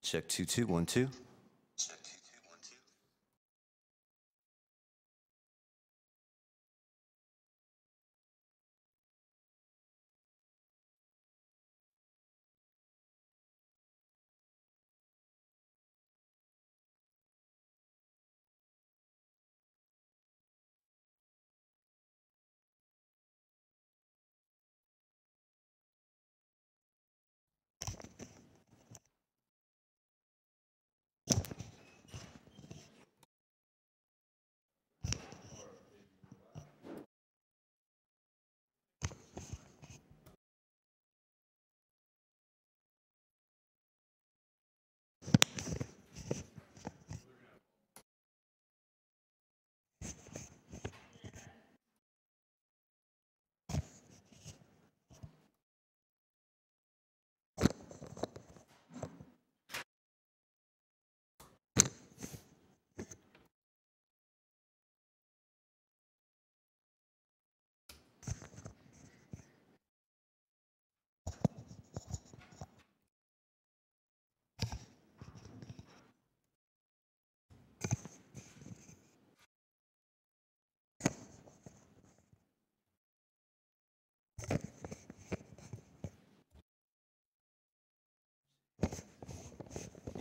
Check 2212.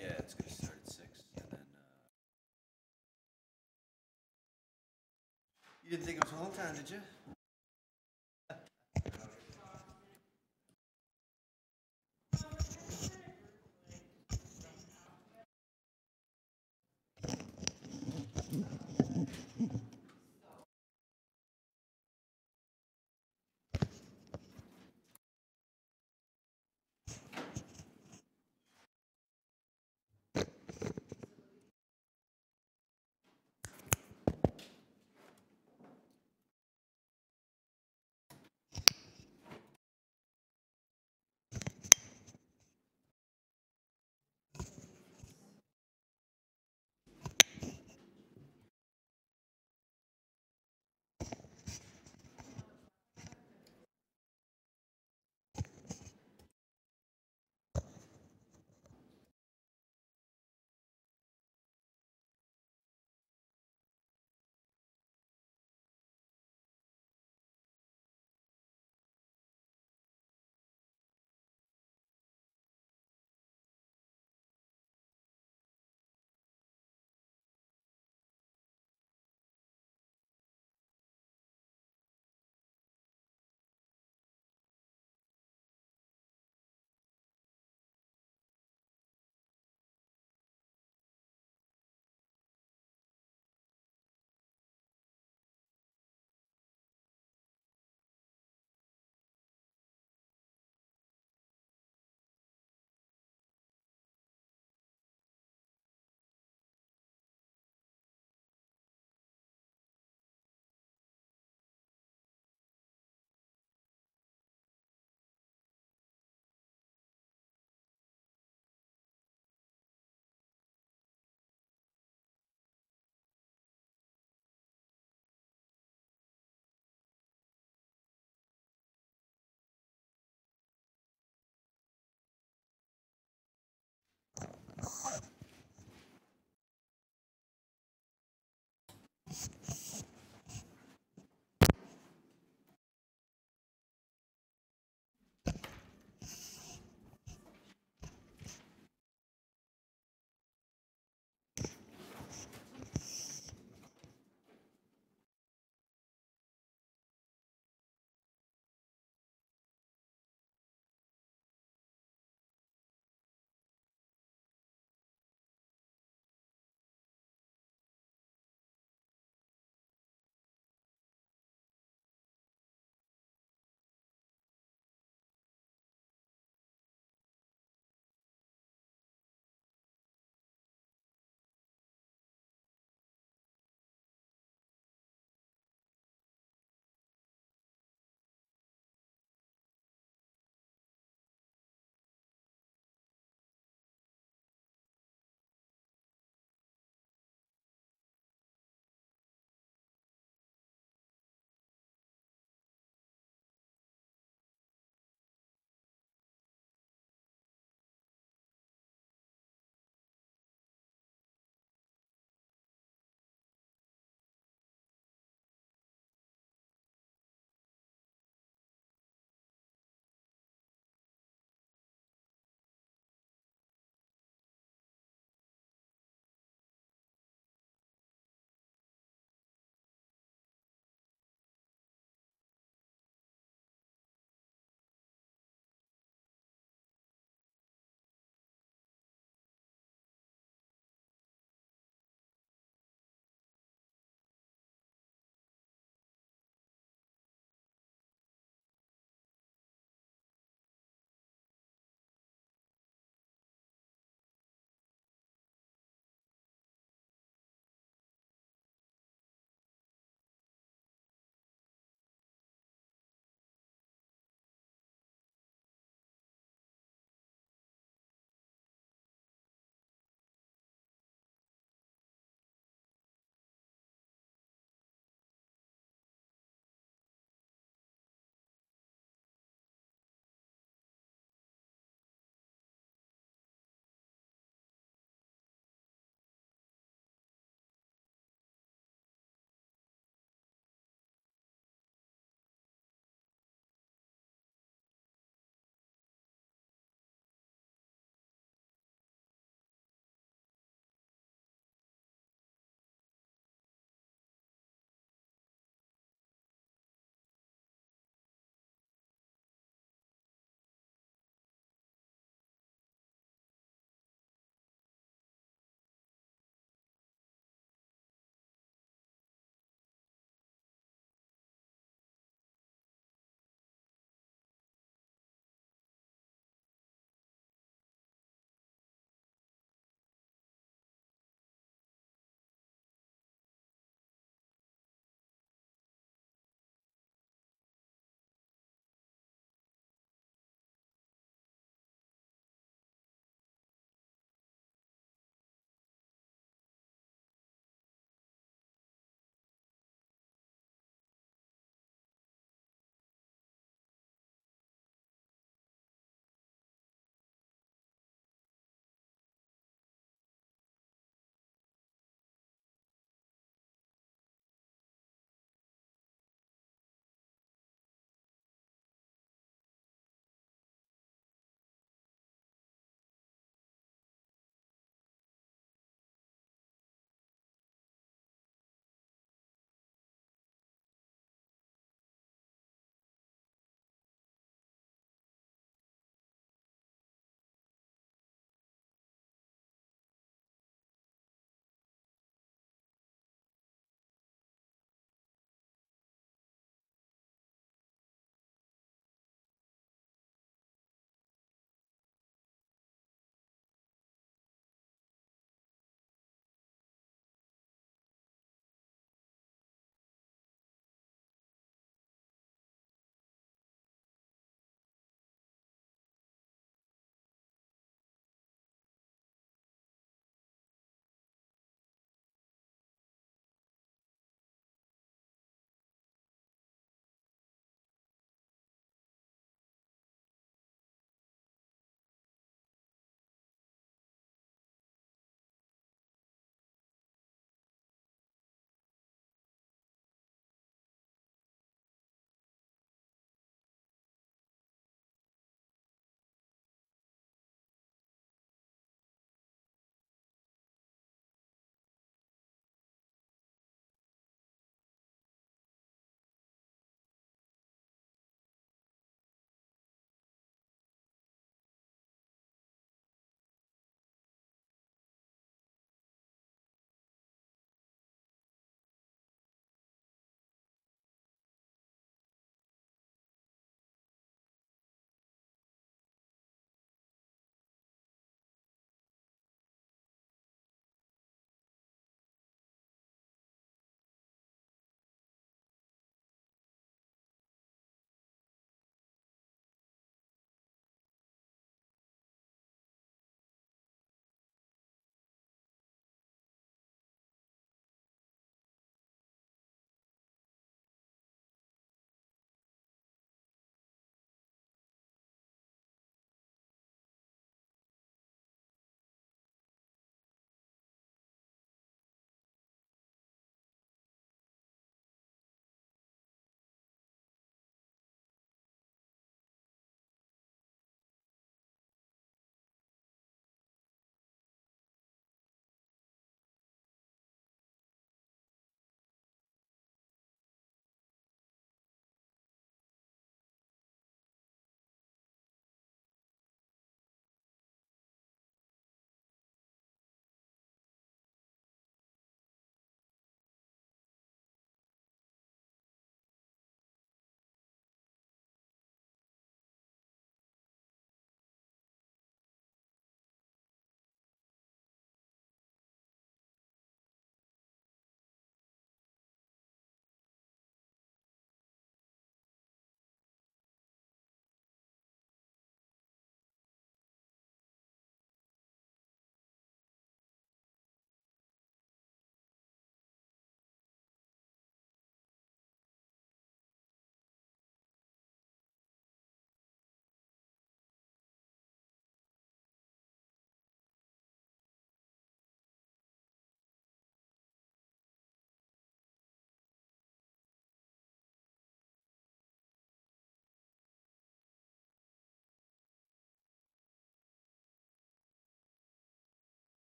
Yeah, it's going to start at 6. And then. You didn't think it was home time, did you?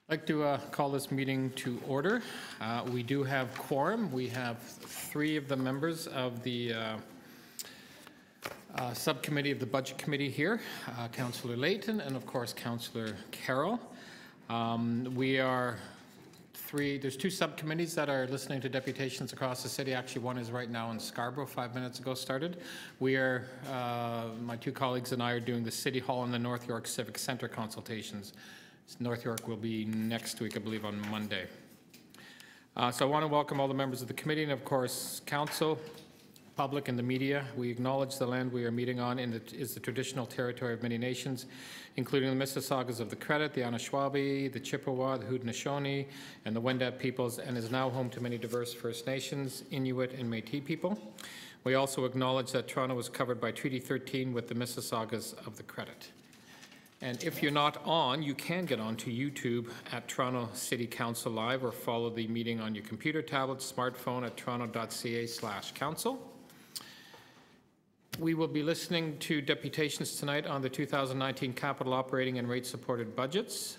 I'd like to call this meeting to order. We do have quorum. We have 3 of the members of the subcommittee of the Budget Committee here, Councillor Layton and, of course, Councillor Carroll. There's 2 subcommittees that are listening to deputations across the city. Actually, one is right now in Scarborough, 5 minutes ago started. We are, my 2 colleagues and I are doing the City Hall and the North York Civic Centre consultations. North York will be next week, I believe, on Monday. So I want to welcome all the members of the committee and, of course, council, public, and the media. We acknowledge the land we are meeting on is the traditional territory of many nations, including the Mississaugas of the Credit, the Anishinaabe, the Chippewa, the Haudenosaunee, and the Wendat peoples, and is now home to many diverse First Nations, Inuit, and Métis people. We also acknowledge that Toronto was covered by Treaty 13 with the Mississaugas of the Credit. And if you're not on, you can get on to YouTube at Toronto City Council Live or follow the meeting on your computer, tablet, smartphone at toronto.ca/council. We will be listening to deputations tonight on the 2019 capital operating and rate supported budgets.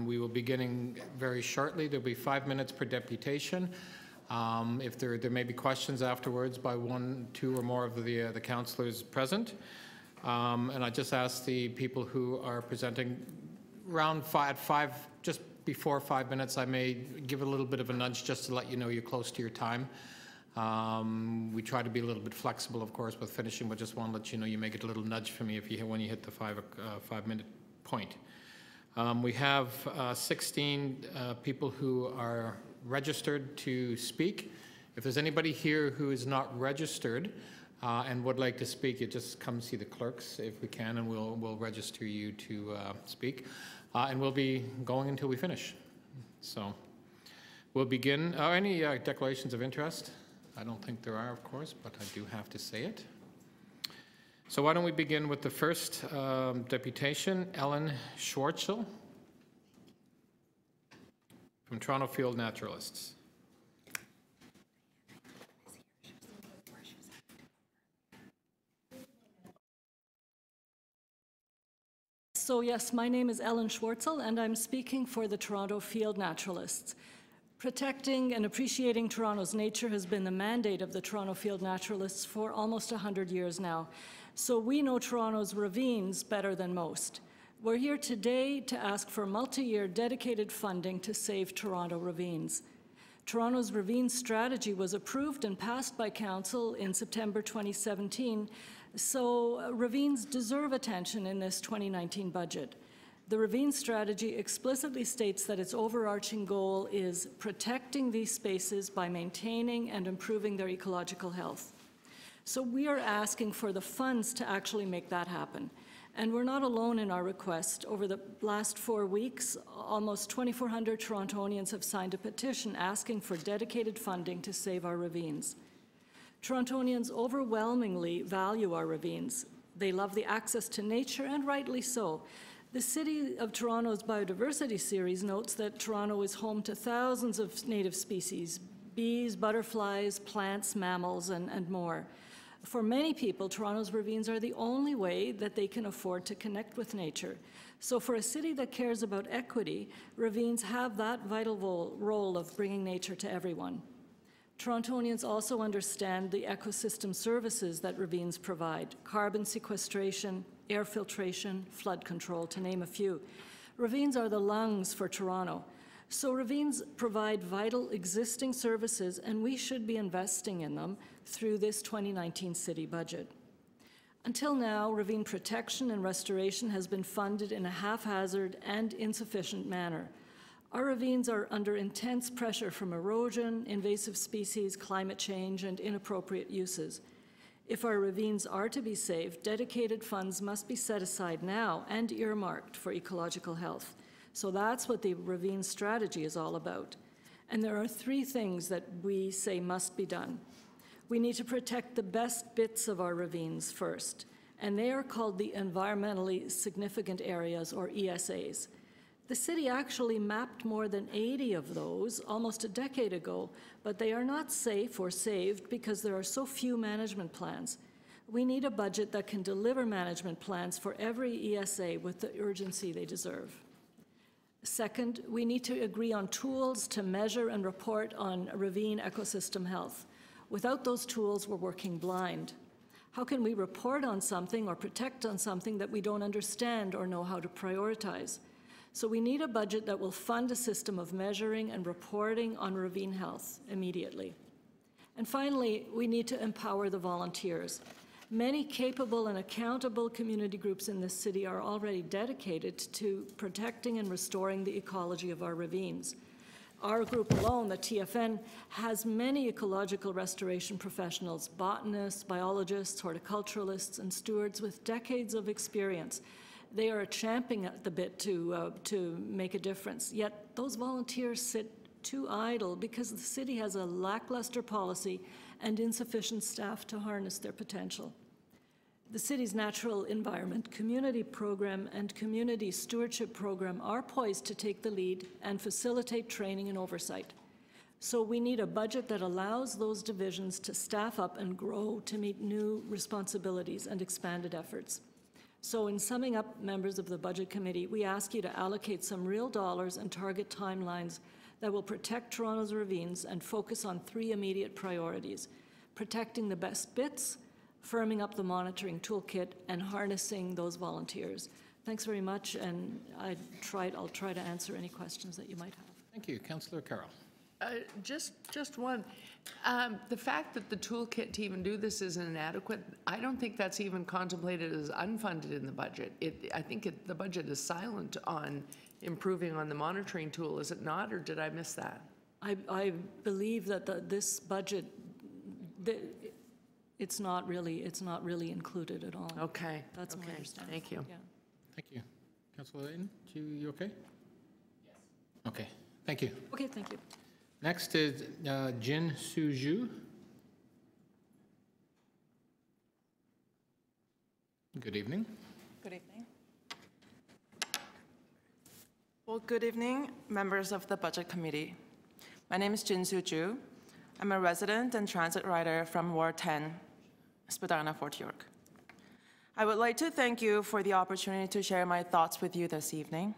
We will be beginning very shortly. There'll be 5 minutes per deputation. If there may be questions afterwards by 1, 2 or more of the councillors present. And I just ask the people who are presenting around 5, just before 5 minutes, I may give a little bit of a nudge just to let you know you're close to your time. We try to be a little bit flexible, of course, with finishing, but just want to let you know you may get a little nudge from me when you hit the 5-minute point. We have 16 people who are registered to speak. If there's anybody here who is not registered, and would like to speak, you just come see the clerks if we can, and we'll register you to speak. And we'll be going until we finish. So we'll begin. Any declarations of interest? I don't think there are, of course, but I do have to say it. So why don't we begin with the first deputation, Ellen Schwartzel from Toronto Field Naturalists. So yes, my name is Ellen Schwartzel, and I'm speaking for the Toronto Field Naturalists. Protecting and appreciating Toronto's nature has been the mandate of the Toronto Field Naturalists for almost 100 years now. So we know Toronto's ravines better than most. We're here today to ask for multi-year dedicated funding to save Toronto ravines. Toronto's ravine strategy was approved and passed by Council in September 2017, so ravines deserve attention in this 2019 budget. The ravine strategy explicitly states that its overarching goal is protecting these spaces by maintaining and improving their ecological health. So we are asking for the funds to actually make that happen. And we're not alone in our request. Over the last 4 weeks, almost 2,400 Torontonians have signed a petition asking for dedicated funding to save our ravines. Torontonians overwhelmingly value our ravines. They love the access to nature, and rightly so. The City of Toronto's Biodiversity Series notes that Toronto is home to thousands of native species, bees, butterflies, plants, mammals, and more. For many people, Toronto's ravines are the only way that they can afford to connect with nature. So for a city that cares about equity, ravines have that vital role of bringing nature to everyone. Torontonians also understand the ecosystem services that ravines provide: carbon sequestration, air filtration, flood control, to name a few. Ravines are the lungs for Toronto. So ravines provide vital existing services, and we should be investing in them through this 2019 city budget. Until now, ravine protection and restoration has been funded in a haphazard and insufficient manner. Our ravines are under intense pressure from erosion, invasive species, climate change, and inappropriate uses. If our ravines are to be saved, dedicated funds must be set aside now and earmarked for ecological health. So that's what the ravine strategy is all about. And there are 3 things that we say must be done. We need to protect the best bits of our ravines first, and they are called the environmentally significant areas, or ESAs. The city actually mapped more than 80 of those almost a decade ago, but they are not safe or saved because there are so few management plans. We need a budget that can deliver management plans for every ESA with the urgency they deserve. Second, we need to agree on tools to measure and report on ravine ecosystem health. Without those tools, we're working blind. How can we report on something or protect on something that we don't understand or know how to prioritize? So we need a budget that will fund a system of measuring and reporting on ravine health immediately. And finally, we need to empower the volunteers. Many capable and accountable community groups in this city are already dedicated to protecting and restoring the ecology of our ravines. Our group alone, the TFN, has many ecological restoration professionals, botanists, biologists, horticulturalists, and stewards with decades of experience. They are champing at the bit to make a difference, yet those volunteers sit too idle because the city has a lackluster policy and insufficient staff to harness their potential. The city's natural environment community program and community stewardship program are poised to take the lead and facilitate training and oversight. So we need a budget that allows those divisions to staff up and grow to meet new responsibilities and expanded efforts. So in summing up, members of the Budget Committee, we ask you to allocate some real dollars and target timelines that will protect Toronto's ravines and focus on 3 immediate priorities: protecting the best bits, firming up the monitoring toolkit, and harnessing those volunteers. Thanks very much, and I'll try to answer any questions that you might have. Thank you. Councillor Carroll. Just one. The fact that the toolkit to even do this is inadequate, I don't think that's even contemplated as unfunded in the budget. I think the budget is silent on improving on the monitoring tool, is it not, or did I miss that? I believe that this budget, it's not really included at all. Okay. That's my understanding. Thank you. Yeah. Thank you. Councillor Layton, you okay? Yes. Okay. Thank you. Okay, thank you. Next is Jin Suju. Good evening. Good evening. Well, good evening, members of the Budget Committee. My name is Jin Soo-ju. I'm a resident and transit rider from Ward 10, Spadina, Fort York. I would like to thank you for the opportunity to share my thoughts with you this evening.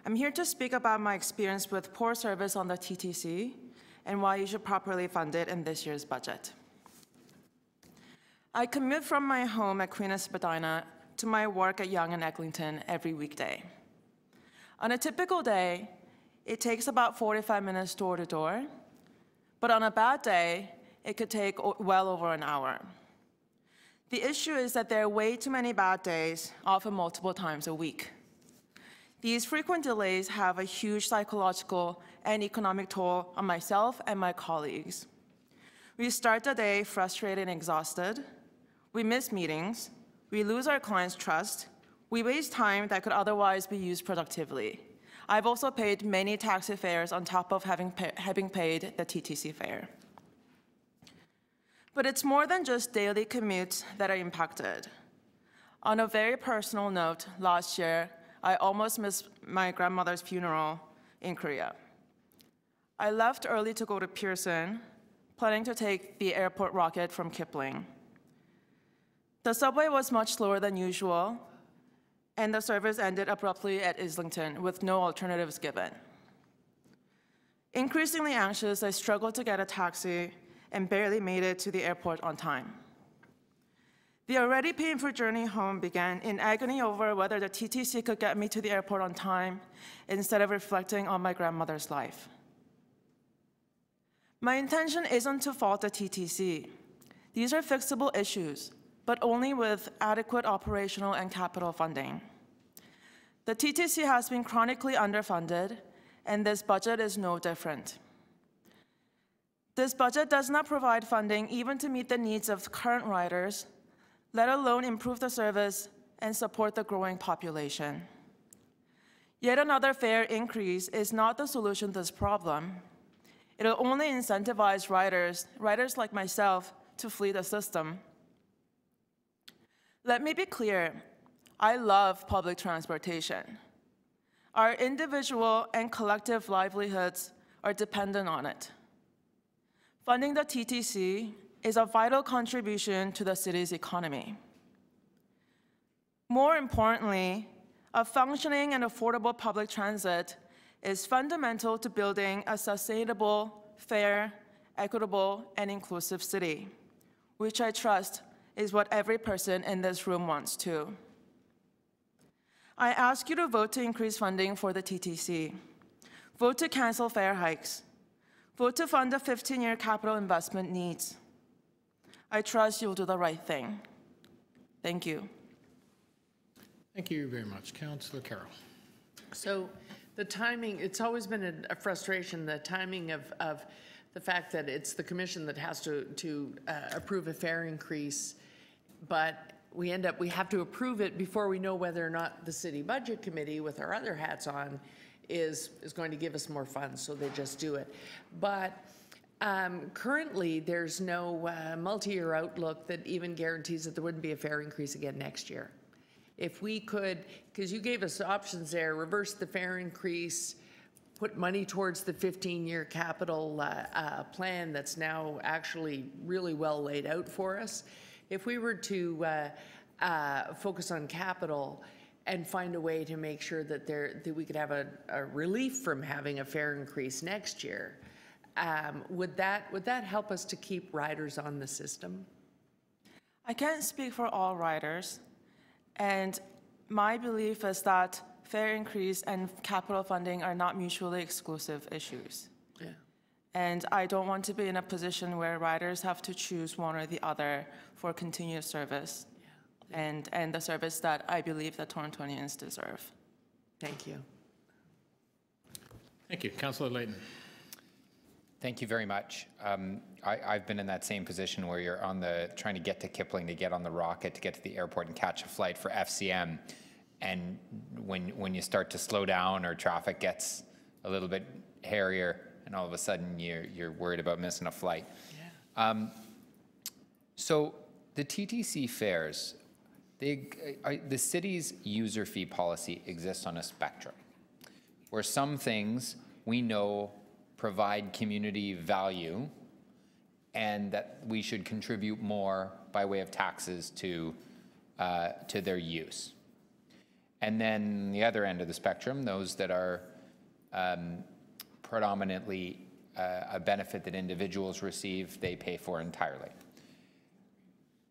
I'm here to speak about my experience with poor service on the TTC and why you should properly fund it in this year's budget. I commute from my home at Queen of Spadina to my work at Yonge and Eglinton every weekday. On a typical day, it takes about 45 minutes door to door, but on a bad day, it could take well over an hour. The issue is that there are way too many bad days, often multiple times a week. These frequent delays have a huge psychological and economic toll on myself and my colleagues. We start the day frustrated and exhausted. We miss meetings. We lose our clients' trust. We waste time that could otherwise be used productively. I've also paid many taxi fares on top of having paid the TTC fare. But it's more than just daily commutes that are impacted. On a very personal note, last year, I almost missed my grandmother's funeral in Korea. I left early to go to Pearson, planning to take the airport rocket from Kipling. The subway was much slower than usual, and the service ended abruptly at Islington with no alternatives given. Increasingly anxious, I struggled to get a taxi and barely made it to the airport on time. The already painful journey home began in agony over whether the TTC could get me to the airport on time instead of reflecting on my grandmother's life. My intention isn't to fault the TTC. These are fixable issues, but only with adequate operational and capital funding. The TTC has been chronically underfunded, and this budget is no different. This budget does not provide funding even to meet the needs of current riders, let alone improve the service and support the growing population. Yet another fare increase is not the solution to this problem. It'll only incentivize riders like myself, to flee the system. Let me be clear, I love public transportation. Our individual and collective livelihoods are dependent on it. Funding the TTC is a vital contribution to the city's economy. More importantly, A functioning and affordable public transit is fundamental to building a sustainable, fair, equitable, and inclusive city, which I trust is what every person in this room wants too. I ask you to vote to increase funding for the TTC. Vote to cancel fare hikes. Vote to fund the 15-year capital investment needs. I trust you'll do the right thing. Thank you. Thank you very much. Councillor Carroll. So the timing, it's always been a frustration, the timing of the fact that it's the commission that has to approve a fare increase, but we have to approve it before we know whether or not the city budget committee with our other hats on is going to give us more funds, so they just do it. But currently, there's no multi-year outlook that even guarantees that there wouldn't be a fare increase again next year. If we could, because you gave us options there, reverse the fare increase, put money towards the 15-year capital plan that's now actually really well laid out for us. If we were to focus on capital and find a way to make sure that we could have a relief from having a fare increase next year, would that help us to keep riders on the system? I can't speak for all riders, and my belief is that fare increase and capital funding are not mutually exclusive issues. Yeah. And I don't want to be in a position where riders have to choose one or the other for continuous service and the service that I believe that Torontonians deserve. Thank you. Thank you. Councillor Layton. Thank you very much. I've been in that same position where you're trying to get to Kipling, to get on the rocket, to get to the airport and catch a flight for FCM. And when you start to slow down or traffic gets a little bit hairier, and all of a sudden you're worried about missing a flight. Yeah. So the TTC fares, the city's user fee policy exists on a spectrum, where some things we know provide community value and that we should contribute more by way of taxes to their use. And then the other end of the spectrum, those that are predominantly a benefit that individuals receive, they pay for entirely.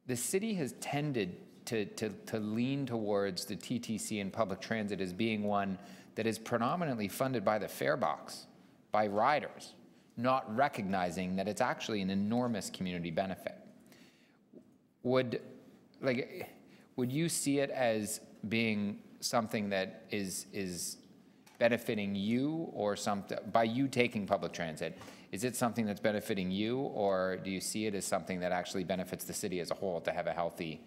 The city has tended to lean towards the TTC and public transit as being one that is predominantly funded by the fare box, by riders, not recognizing that it's actually an enormous community benefit. Would you see it as being something that is benefiting you, or something by you taking public transit? Is it something that's benefiting you, or do you see it as something that actually benefits the city as a whole to have a healthy,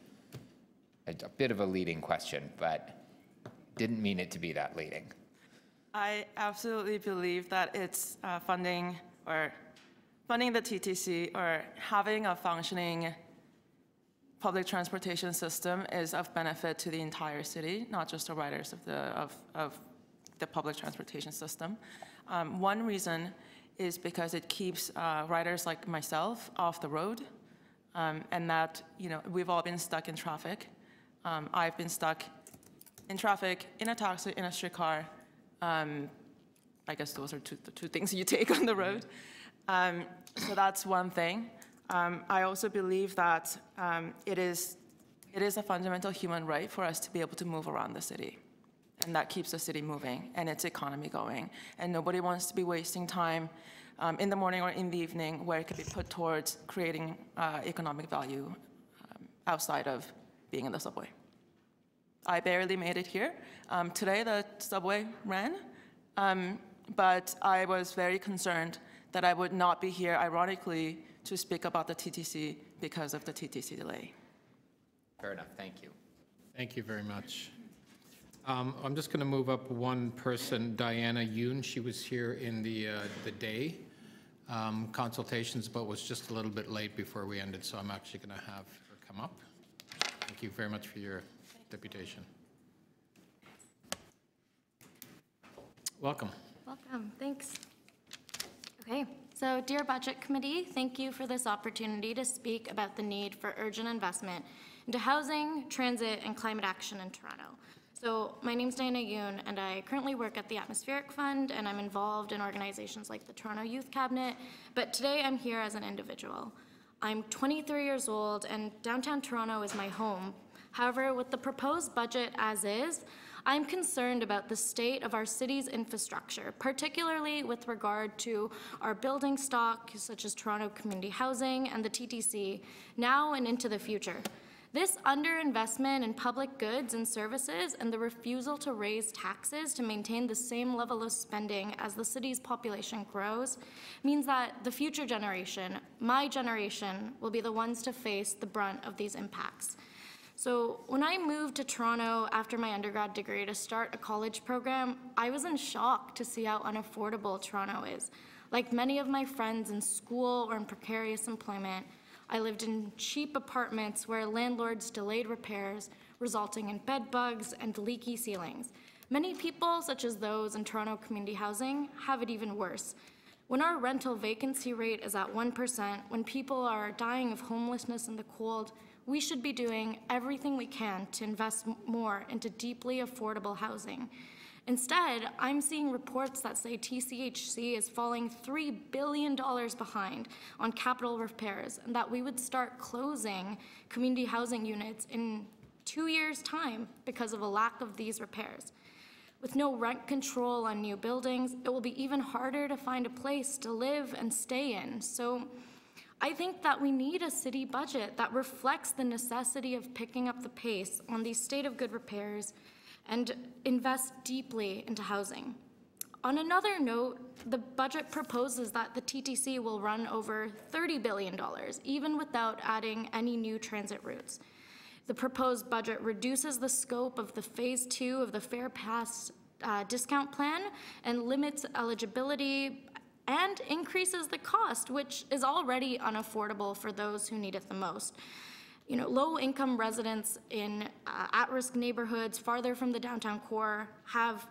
a bit of a leading question, but didn't mean it to be that leading? I absolutely believe that it's funding the TTC or having a functioning public transportation system is of benefit to the entire city, not just the riders of the public transportation system. One reason is because it keeps riders like myself off the road, and that, we've all been stuck in traffic. I've been stuck in traffic, in a taxi, in a streetcar. I guess those are the two things you take on the road. So that's one thing. I also believe that it is a fundamental human right for us to be able to move around the city. And that keeps the city moving and its economy going. And nobody wants to be wasting time in the morning or in the evening where it could be put towards creating economic value outside of being in the subway. I barely made it here. Today the subway ran, but I was very concerned that I would not be here, ironically, to speak about the TTC because of the TTC delay. Fair enough, thank you. Thank you very much. I'm just going to move up one person, Diana Yoon. She was here in the day consultations, but was just a little bit late before we ended, so I'm actually going to have her come up. Thank you very much for your deputation. Welcome. Welcome, thanks. Okay, so dear Budget Committee, thank you for this opportunity to speak about the need for urgent investment into housing, transit, and climate action in Toronto. So my name's Diana Yoon, and I currently work at the Atmospheric Fund, and I'm involved in organizations like the Toronto Youth Cabinet, but today I'm here as an individual. I'm 23 years old, and downtown Toronto is my home. However, with the proposed budget as is, I'm concerned about the state of our city's infrastructure, particularly with regard to our building stock, such as Toronto Community Housing and the TTC, now and into the future. This underinvestment in public goods and services and the refusal to raise taxes to maintain the same level of spending as the city's population grows means that the future generation, my generation, will be the ones to face the brunt of these impacts. So when I moved to Toronto after my undergrad degree to start a college program, I was in shock to see how unaffordable Toronto is. Like many of my friends in school or in precarious employment, I lived in cheap apartments where landlords delayed repairs, resulting in bed bugs and leaky ceilings. Many people, such as those in Toronto Community Housing, have it even worse. When our rental vacancy rate is at 1%, when people are dying of homelessness in the cold, we should be doing everything we can to invest more into deeply affordable housing. Instead, I'm seeing reports that say TCHC is falling $3 billion behind on capital repairs, and that we would start closing community housing units in 2 years' time because of a lack of these repairs. With no rent control on new buildings, it will be even harder to find a place to live and stay in. So I think that we need a city budget that reflects the necessity of picking up the pace on these state of good repairs and invest deeply into housing. On another note, the budget proposes that the TTC will run over $30 billion, even without adding any new transit routes. The proposed budget reduces the scope of the Phase 2 of the Fare Pass discount plan and limits eligibility and increases the cost, which is already unaffordable for those who need it the most. You know, low-income residents in at-risk neighborhoods farther from the downtown core have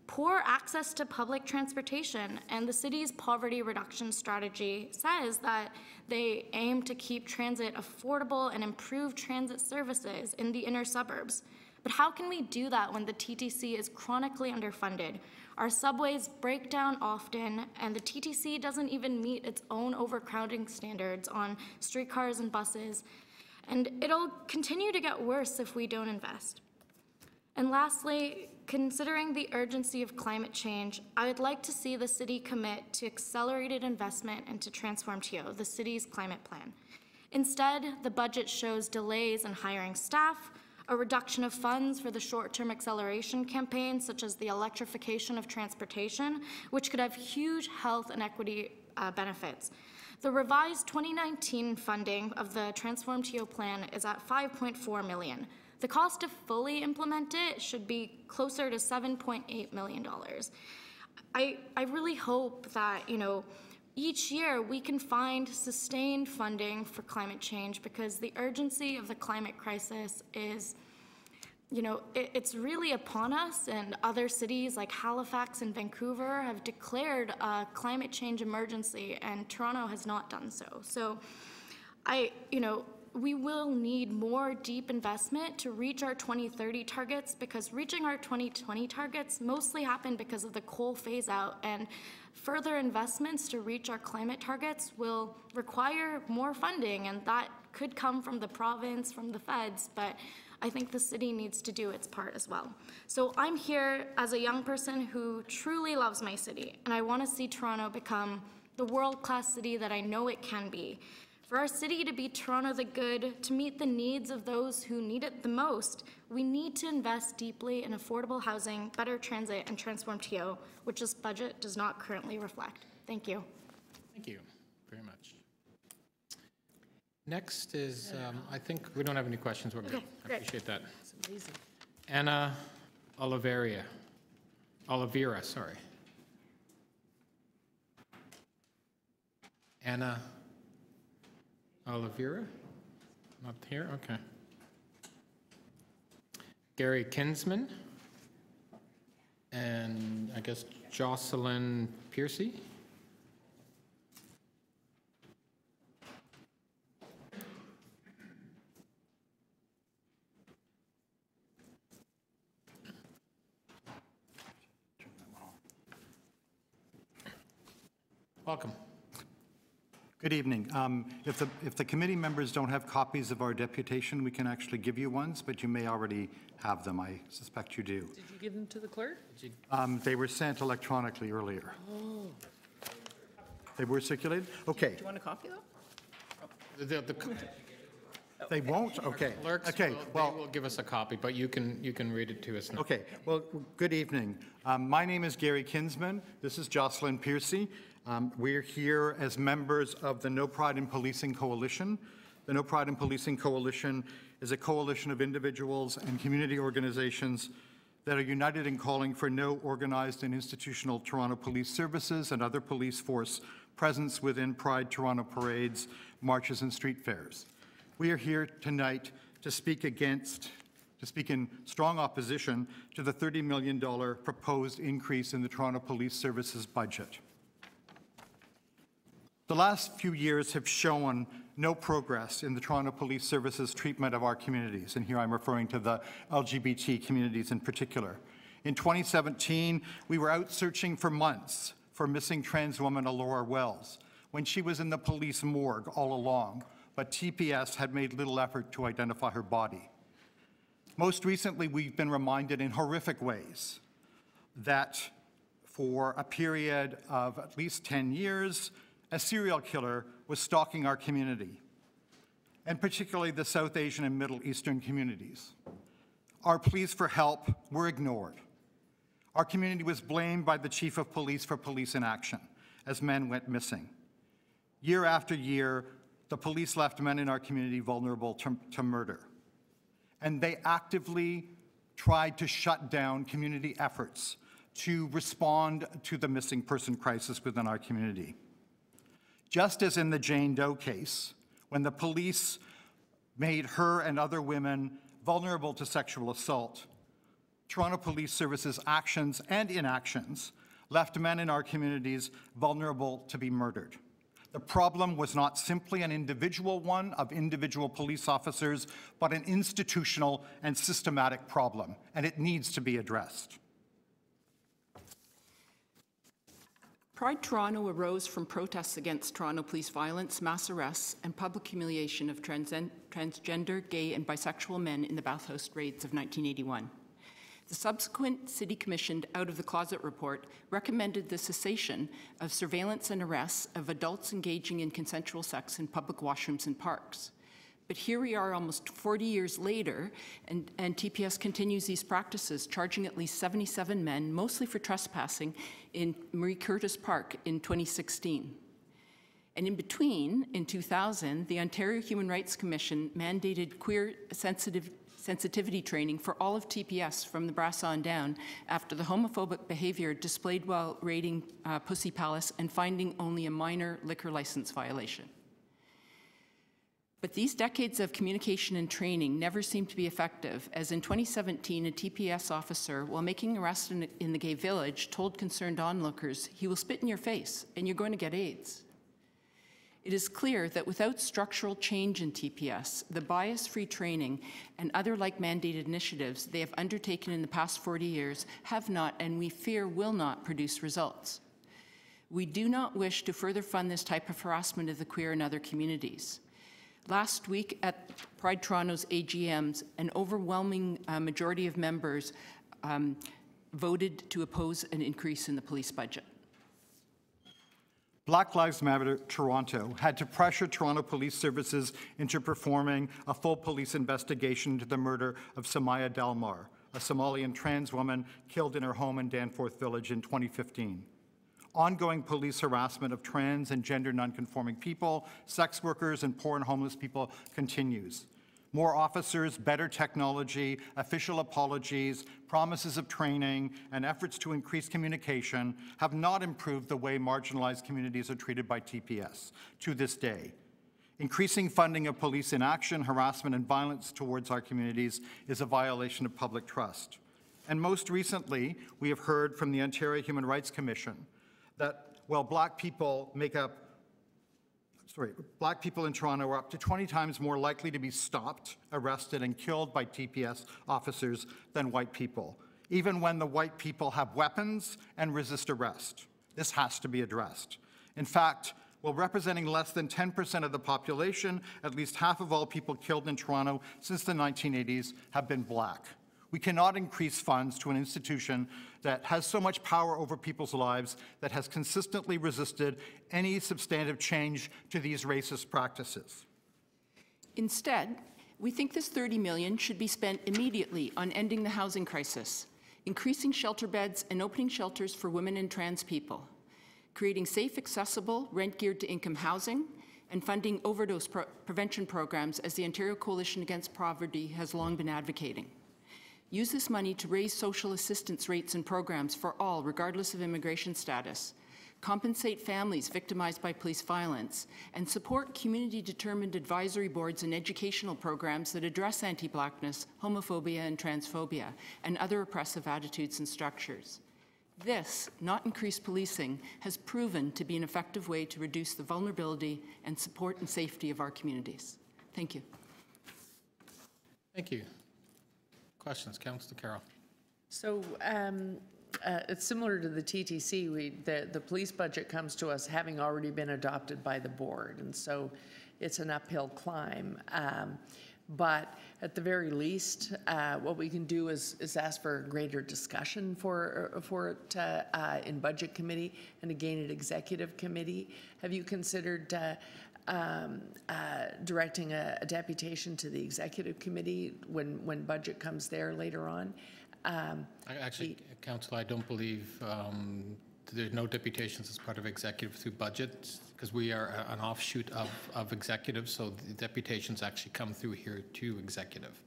poor access to public transportation, and the city's poverty reduction strategy says that they aim to keep transit affordable and improve transit services in the inner suburbs. But how can we do that when the TTC is chronically underfunded? Our subways break down often, and the TTC doesn't even meet its own overcrowding standards on streetcars and buses. And it'll continue to get worse if we don't invest. And lastly, considering the urgency of climate change, I would like to see the city commit to accelerated investment into Transform TO, the city's climate plan. Instead, the budget shows delays in hiring staff, a reduction of funds for the short-term acceleration campaigns, such as the electrification of transportation, which could have huge health and equity benefits. The revised 2019 funding of the Transform TO plan is at $5.4 million. The cost to fully implement it should be closer to $7.8 million. I really hope that, each year we can find sustained funding for climate change, because the urgency of the climate crisis is, it's really upon us, and other cities like Halifax and Vancouver have declared a climate change emergency, and Toronto has not done so. So we will need more deep investment to reach our 2030 targets, because reaching our 2020 targets mostly happened because of the coal phase out, and further investments to reach our climate targets will require more funding, and that could come from the province, from the feds, but I think the city needs to do its part as well. So I'm here as a young person who truly loves my city, and I want to see Toronto become the world-class city that I know it can be. For our city to be Toronto the good, to meet the needs of those who need it the most, we need to invest deeply in affordable housing, better transit, and Transform TO, which this budget does not currently reflect. Thank you. Thank you very much. Next is, I think we don't have any questions. We're good. Okay, I great. appreciate that. It's amazing. Anna Oliveira, sorry. Anna Oliveira? Not here? Okay. Gary Kinsman, and I guess Jocelyn Piercy. Welcome. Good evening. If the committee members don't have copies of our deputation, we can actually give you ones, but you may already have them. I suspect you do. Did you give them to the clerk? They were sent electronically earlier. Oh. They were circulated? Okay. Do you want a copy, though? The They won't? Okay. clerks Okay. will give us a copy, but you can read it to us now. Okay, well, good evening. My name is Gary Kinsman. This is Jocelyn Piercy. We're here as members of the No Pride in Policing Coalition. The No Pride in Policing Coalition is a coalition of individuals and community organizations that are united in calling for no organized and institutional Toronto Police Services and other police force presence within Pride Toronto parades, marches, and street fairs. We are here tonight to speak in strong opposition to the $30 million proposed increase in the Toronto Police Services budget. The last few years have shown no progress in the Toronto Police Services treatment of our communities, and here I'm referring to the LGBT communities in particular. In 2017, we were out searching for months for missing trans woman Alora Wells when she was in the police morgue all along, but TPS had made little effort to identify her body. Most recently, we've been reminded in horrific ways that for a period of at least 10 years, a serial killer was stalking our community, and particularly the South Asian and Middle Eastern communities. Our pleas for help were ignored. Our community was blamed by the Chief of Police for police inaction as men went missing. Year after year, the police left men in our community vulnerable to murder. And they actively tried to shut down community efforts to respond to the missing person crisis within our community. Just as in the Jane Doe case, when the police made her and other women vulnerable to sexual assault, Toronto Police Services actions and inactions left men in our communities vulnerable to be murdered. The problem was not simply an individual one of individual police officers, but an institutional and systematic problem, and it needs to be addressed. Pride Toronto arose from protests against Toronto police violence, mass arrests, and public humiliation of transgender, gay, and bisexual men in the Bathhouse raids of 1981. The subsequent City Commissioned Out of the Closet report recommended the cessation of surveillance and arrests of adults engaging in consensual sex in public washrooms and parks. But here we are almost 40 years later, and TPS continues these practices, charging at least 77 men, mostly for trespassing, in Marie Curtis Park in 2016. And in between, in 2000, the Ontario Human Rights Commission mandated queer sensitivity training for all of TPS from the brass on down after the homophobic behavior displayed while raiding Pussy Palace and finding only a minor liquor license violation. But these decades of communication and training never seemed to be effective, as in 2017, a TPS officer, while making arrests in the gay village, told concerned onlookers, "He will spit in your face, and you're going to get AIDS." It is clear that without structural change in TPS, the bias-free training and other like-mandated initiatives they have undertaken in the past 40 years have not, and we fear will not, produce results. We do not wish to further fund this type of harassment of the queer and other communities. Last week at Pride Toronto's AGMs, an overwhelming majority of members voted to oppose an increase in the police budget. Black Lives Matter Toronto had to pressure Toronto Police Services into performing a full police investigation into the murder of Samaya Dalmar, a Somalian trans woman killed in her home in Danforth Village in 2015. Ongoing police harassment of trans and gender nonconforming people, sex workers, and poor and homeless people continues. More officers, better technology, official apologies, promises of training, and efforts to increase communication have not improved the way marginalized communities are treated by TPS to this day. Increasing funding of police inaction, harassment, and violence towards our communities is a violation of public trust. And most recently, we have heard from the Ontario Human Rights Commission that while black people in Toronto are up to 20 times more likely to be stopped, arrested, and killed by TPS officers than white people, even when the white people have weapons and resist arrest. This has to be addressed. In fact, while representing less than 10% of the population, at least half of all people killed in Toronto since the 1980s have been Black. We cannot increase funds to an institution that has so much power over people's lives, that has consistently resisted any substantive change to these racist practices. Instead, we think this $30 million should be spent immediately on ending the housing crisis, increasing shelter beds and opening shelters for women and trans people, creating safe, accessible, rent-geared to income housing, and funding overdose prevention programs as the Ontario Coalition Against Poverty has long been advocating. Use this money to raise social assistance rates and programs for all, regardless of immigration status, compensate families victimized by police violence, and support community-determined advisory boards and educational programs that address anti-Blackness, homophobia, and transphobia, and other oppressive attitudes and structures. This, not increased policing, has proven to be an effective way to reduce the vulnerability and support and safety of our communities. Thank you. Thank you. Questions, Councillor Carroll. So it's similar to the TTC. The police budget comes to us having already been adopted by the board, and so it's an uphill climb. But at the very least, what we can do is ask for greater discussion for it in budget committee and again at executive committee. Have you considered directing a deputation to the executive committee when budget comes there later on? Actually, Council, I don't believe there's no deputations as part of executive through budget, because we are an offshoot of executive, so the deputations actually come through here to executive.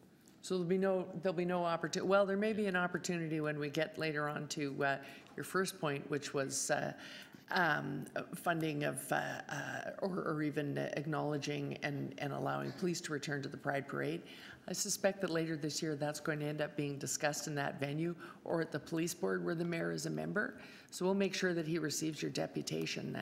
So there'll be no opportunity. Well, there may be an opportunity when we get later on to your first point, which was funding of, or even acknowledging and allowing police to return to the Pride Parade. I suspect that later this year that's going to end up being discussed in that venue or at the police board where the mayor is a member. So we'll make sure that he receives your deputation.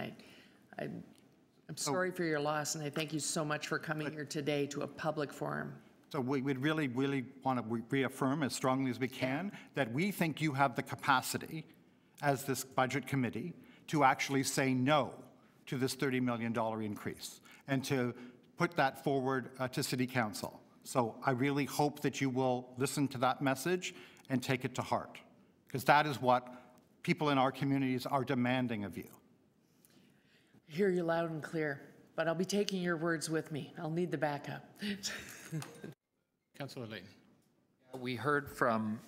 I'm sorry for your loss, and I thank you so much for coming here today to a public forum. So we would really want to reaffirm as strongly as we can that we think you have the capacity as this budget committee to actually say no to this $30 million increase and to put that forward to City Council. So I really hope that you will listen to that message and take it to heart, because that is what people in our communities are demanding of you. I hear you loud and clear, but I'll be taking your words with me. I'll need the backup. Councillor Layton. We heard from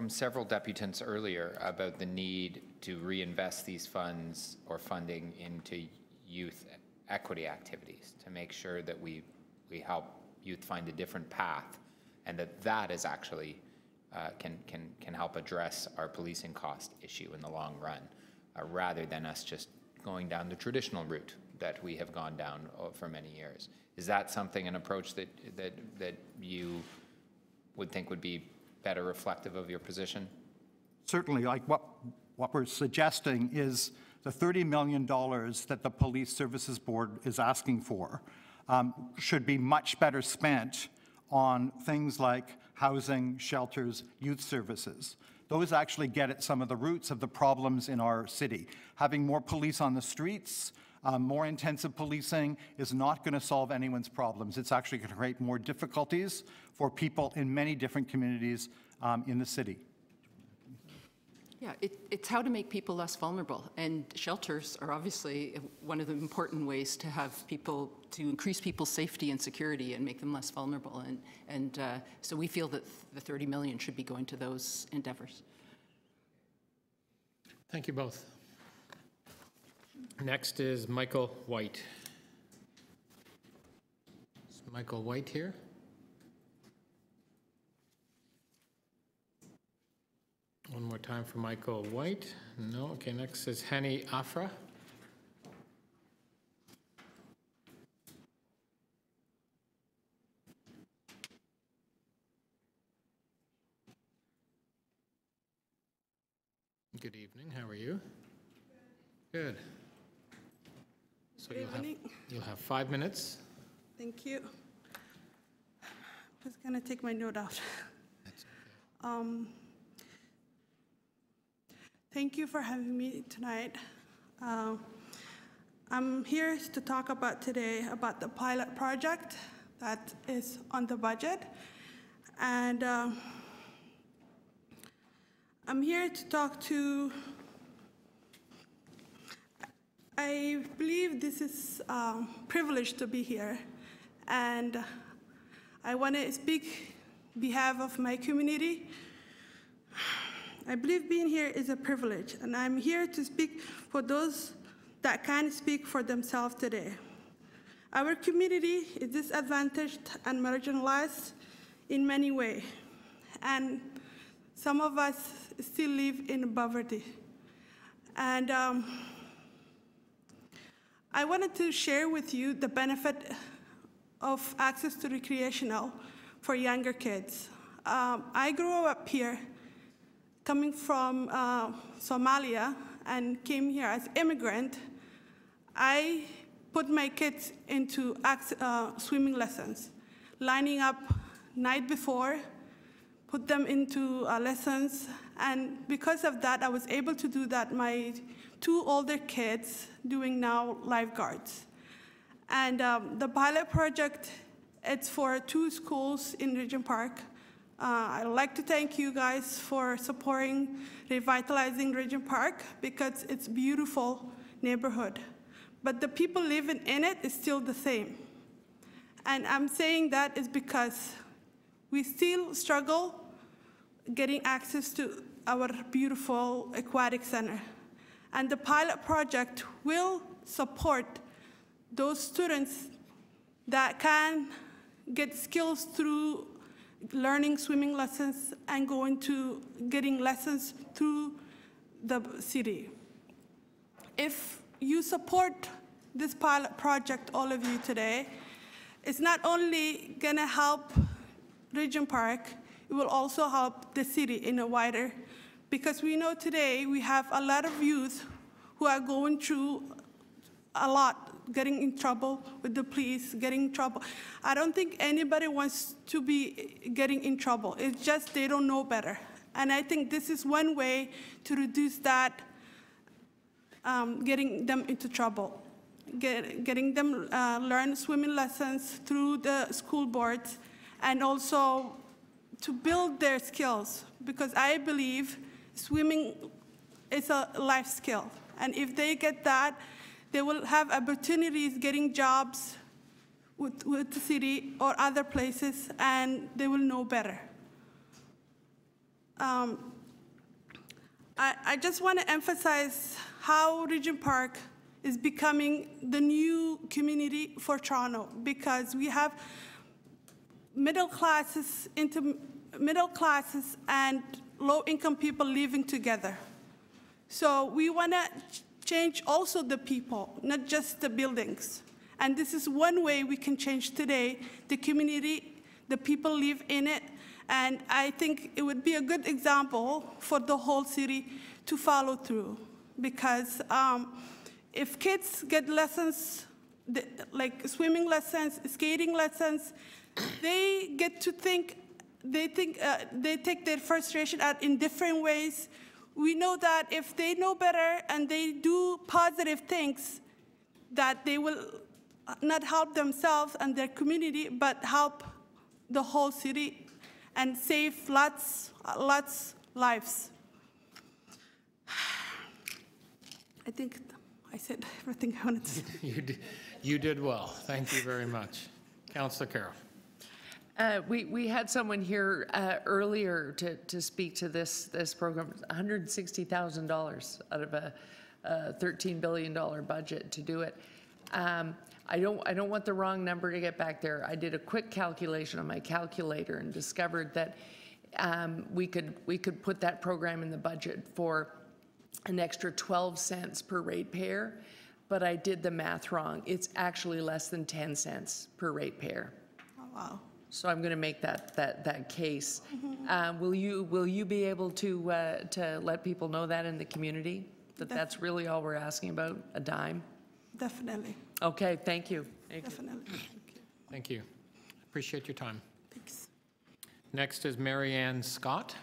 several deputants earlier about the need to reinvest these funds or funding into youth equity activities to make sure that we help youth find a different path, and that is actually can help address our policing cost issue in the long run, rather than us just going down the traditional route that we have gone down for many years. Is that something, an approach that you would think would be better reflective of your position? Certainly, like what we're suggesting is the $30 million that the Police Services Board is asking for should be much better spent on things like housing, shelters, youth services. Those actually get at some of the roots of the problems in our city. Having more police on the streets, more intensive policing is not going to solve anyone's problems. It's actually going to create more difficulties for people in many different communities in the city. Yeah, it's how to make people less vulnerable, and shelters are obviously one of the important ways to have people, to increase people's safety and security and make them less vulnerable, and so we feel that the $30 million should be going to those endeavors. Thank you both. Next is Michael White. Is Michael White here? One more time for Michael White. No. Okay, next is Hani Afra. Good evening. How are you? Good. So you'll have 5 minutes. Thank you. I was gonna take my note out. That's okay. Thank you for having me tonight. I'm here to talk about today about the pilot project that is on the budget. And I'm here to talk to, I believe this is a privilege to be here. And I want to speak on behalf of my community. I believe being here is a privilege, and I'm here to speak for those that can't speak for themselves today. Our community is disadvantaged and marginalized in many ways, and some of us still live in poverty. And I wanted to share with you the benefit of access to recreational for younger kids. I grew up here, coming from Somalia, and came here as immigrant. I put my kids into swimming lessons, lining up night before, put them into lessons, and because of that, I was able to do that. My 2 older kids doing now lifeguards. And the pilot project, it's for 2 schools in Regent Park. I'd like to thank you guys for supporting revitalizing Regent Park because it's a beautiful neighborhood. But the people living in it is still the same. And I'm saying that is because we still struggle getting access to our beautiful aquatic center. And the pilot project will support those students that can get skills through learning swimming lessons and going to getting lessons through the city. If you support this pilot project, all of you today, it's not only gonna help Regent Park, it will also help the city in a wider, because we know today we have a lot of youth who are going through a lot, getting in trouble with the police, getting in trouble. I don't think anybody wants to be getting in trouble. It's just they don't know better. And I think this is one way to reduce that, getting them into trouble, getting them learn swimming lessons through the school boards, and also to build their skills, because I believe swimming is a life skill. And if they get that, they will have opportunities getting jobs with the city or other places, and they will know better. I just want to emphasize how Regent Park is becoming the new community for Toronto, because we have middle classes and low-income people living together. So we want to change also the people, not just the buildings. And this is one way we can change today the community, the people live in it, and I think it would be a good example for the whole city to follow through. Because if kids get lessons, like swimming lessons, skating lessons, they get to think, they take their frustration out in different ways. We know that if they know better and they do positive things, that they will not help themselves and their community, but help the whole city and save lots lives. I think I said everything I wanted to say. You did well. Thank you very much. Councillor Carroll. We had someone here earlier to speak to this program, $160,000 out of a $13 billion budget to do it. I don't want the wrong number to get back there. I did a quick calculation on my calculator and discovered that we could put that program in the budget for an extra 12 cents per ratepayer, but I did the math wrong. It's actually less than 10 cents per ratepayer. Oh, wow. So I'm going to make that case. Will you be able to let people know that in the community, that that's really all we're asking about, a dime? Definitely. Okay, thank you. Definitely. Thank you. Appreciate your time. Thanks. Next is Mary Ann Scott.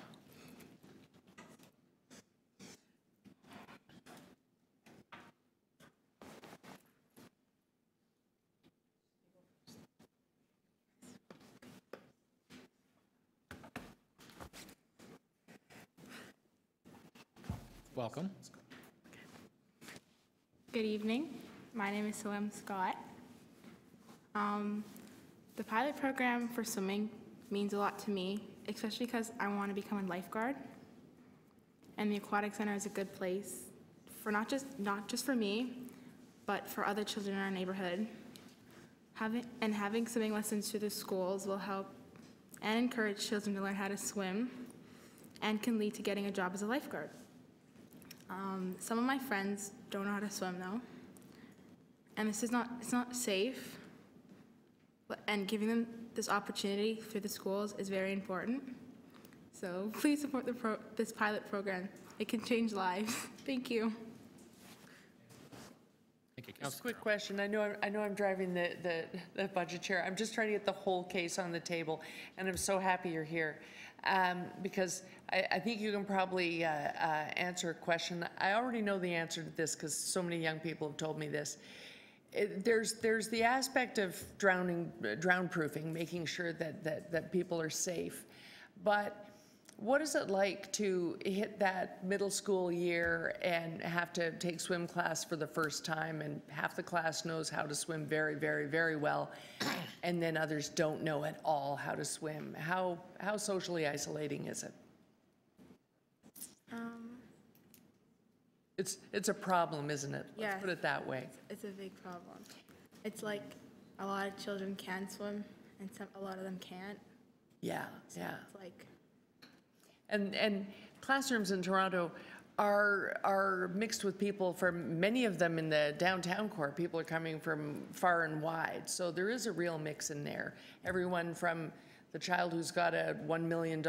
Welcome. Good evening. My name is Soem Scott. The pilot program for swimming means a lot to me, especially because I want to become a lifeguard. And the Aquatic Center is a good place for not just for me, but for other children in our neighborhood. Having swimming lessons through the schools will help and encourage children to learn how to swim and can lead to getting a job as a lifeguard. Some of my friends don't know how to swim though, and it's not safe, and giving them this opportunity through the schools is very important. So please support this pilot program. It can change lives. Thank you. Thank you, Just a Councillor. quick question. I know I'm driving the budget chair. I'm just trying to get the whole case on the table, and I'm so happy you're here. Because I think you can probably answer a question. I already know the answer to this because so many young people have told me this. There's the aspect of drown proofing, making sure that people are safe. But what is it like to hit that middle school year and have to take swim class for the first time, and half the class knows how to swim very, very, very well, and then others don't know at all how to swim? How socially isolating is it? It's a problem, isn't it? Yes. Let's put it that way. It's a big problem. It's like a lot of children can swim, and a lot of them can't. Yeah, So yeah. It's like, And classrooms in Toronto are mixed with people from, many of them in the downtown core. People are coming from far and wide. So there is a real mix in there. Everyone from the child who's got a $1 million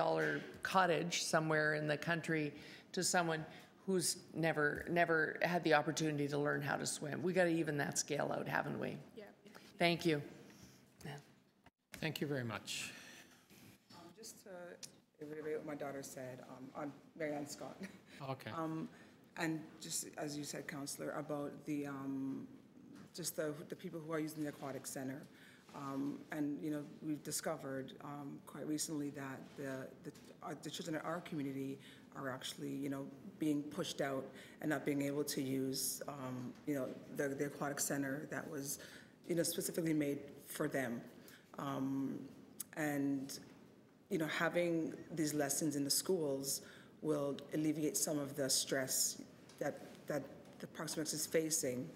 cottage somewhere in the country to someone who's never had the opportunity to learn how to swim. We got to even that scale out, haven't we? yeah. Thank you. Thank you very much. Just to reiterate what my daughter said, I'm Marianne Scott. Okay. And just as you said, Councillor, about the just the people who are using the Aquatic Center. And, you know, we've discovered quite recently that the children in our community are actually, you know, being pushed out and not being able to use, you know, the Aquatic Center that was, you know, specifically made for them. And, you know, having these lessons in the schools will alleviate some of the stress that the Parks and Rec is facing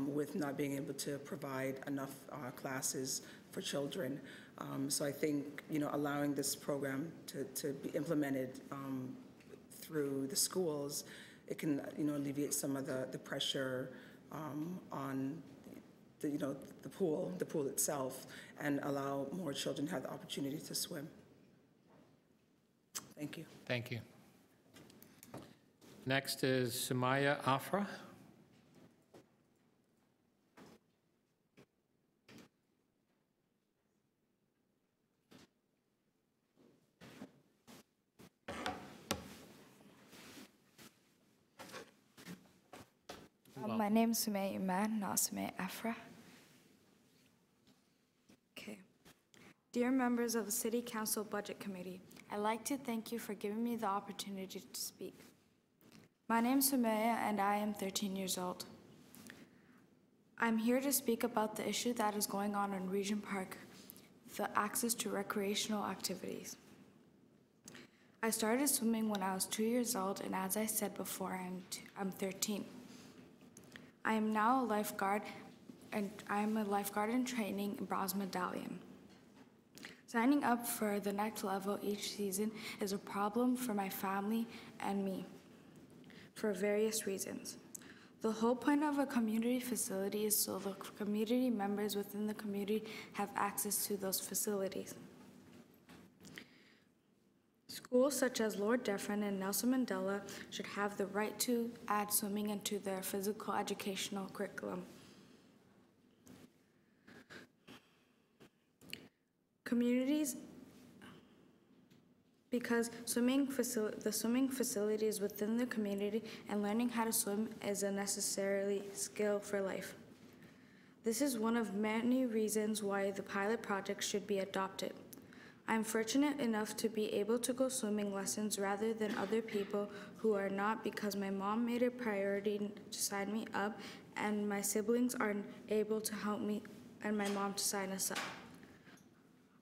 with not being able to provide enough classes for children. So I think, you know, allowing this program to be implemented through the schools, it can, you know, alleviate some of the pressure on the, you know, the pool itself, and allow more children to have the opportunity to swim. Thank you. Thank you. Next is Sumaya Afra. My name is Sumaya Iman, not Sumaya Afra. Okay. Dear members of the City Council Budget Committee, I'd like to thank you for giving me the opportunity to speak. My name is Sumaya and I am 13 years old. I'm here to speak about the issue that is going on in Regent Park, the access to recreational activities. I started swimming when I was 2 years old, and as I said before, I'm 13. I am now a lifeguard, and I am a lifeguard in training in Bronze Medallion. Signing up for the next level each season is a problem for my family and me for various reasons. The whole point of a community facility is so the community members within the community have access to those facilities. Schools such as Lord Dufferin and Nelson Mandela should have the right to add swimming into their physical educational curriculum. Communities, because the swimming facilities within the community and learning how to swim is a necessary skill for life. This is one of many reasons why the pilot project should be adopted. I'm fortunate enough to be able to go swimming lessons rather than other people who are not because my mom made a priority to sign me up and my siblings aren't able to help me and my mom to sign us up.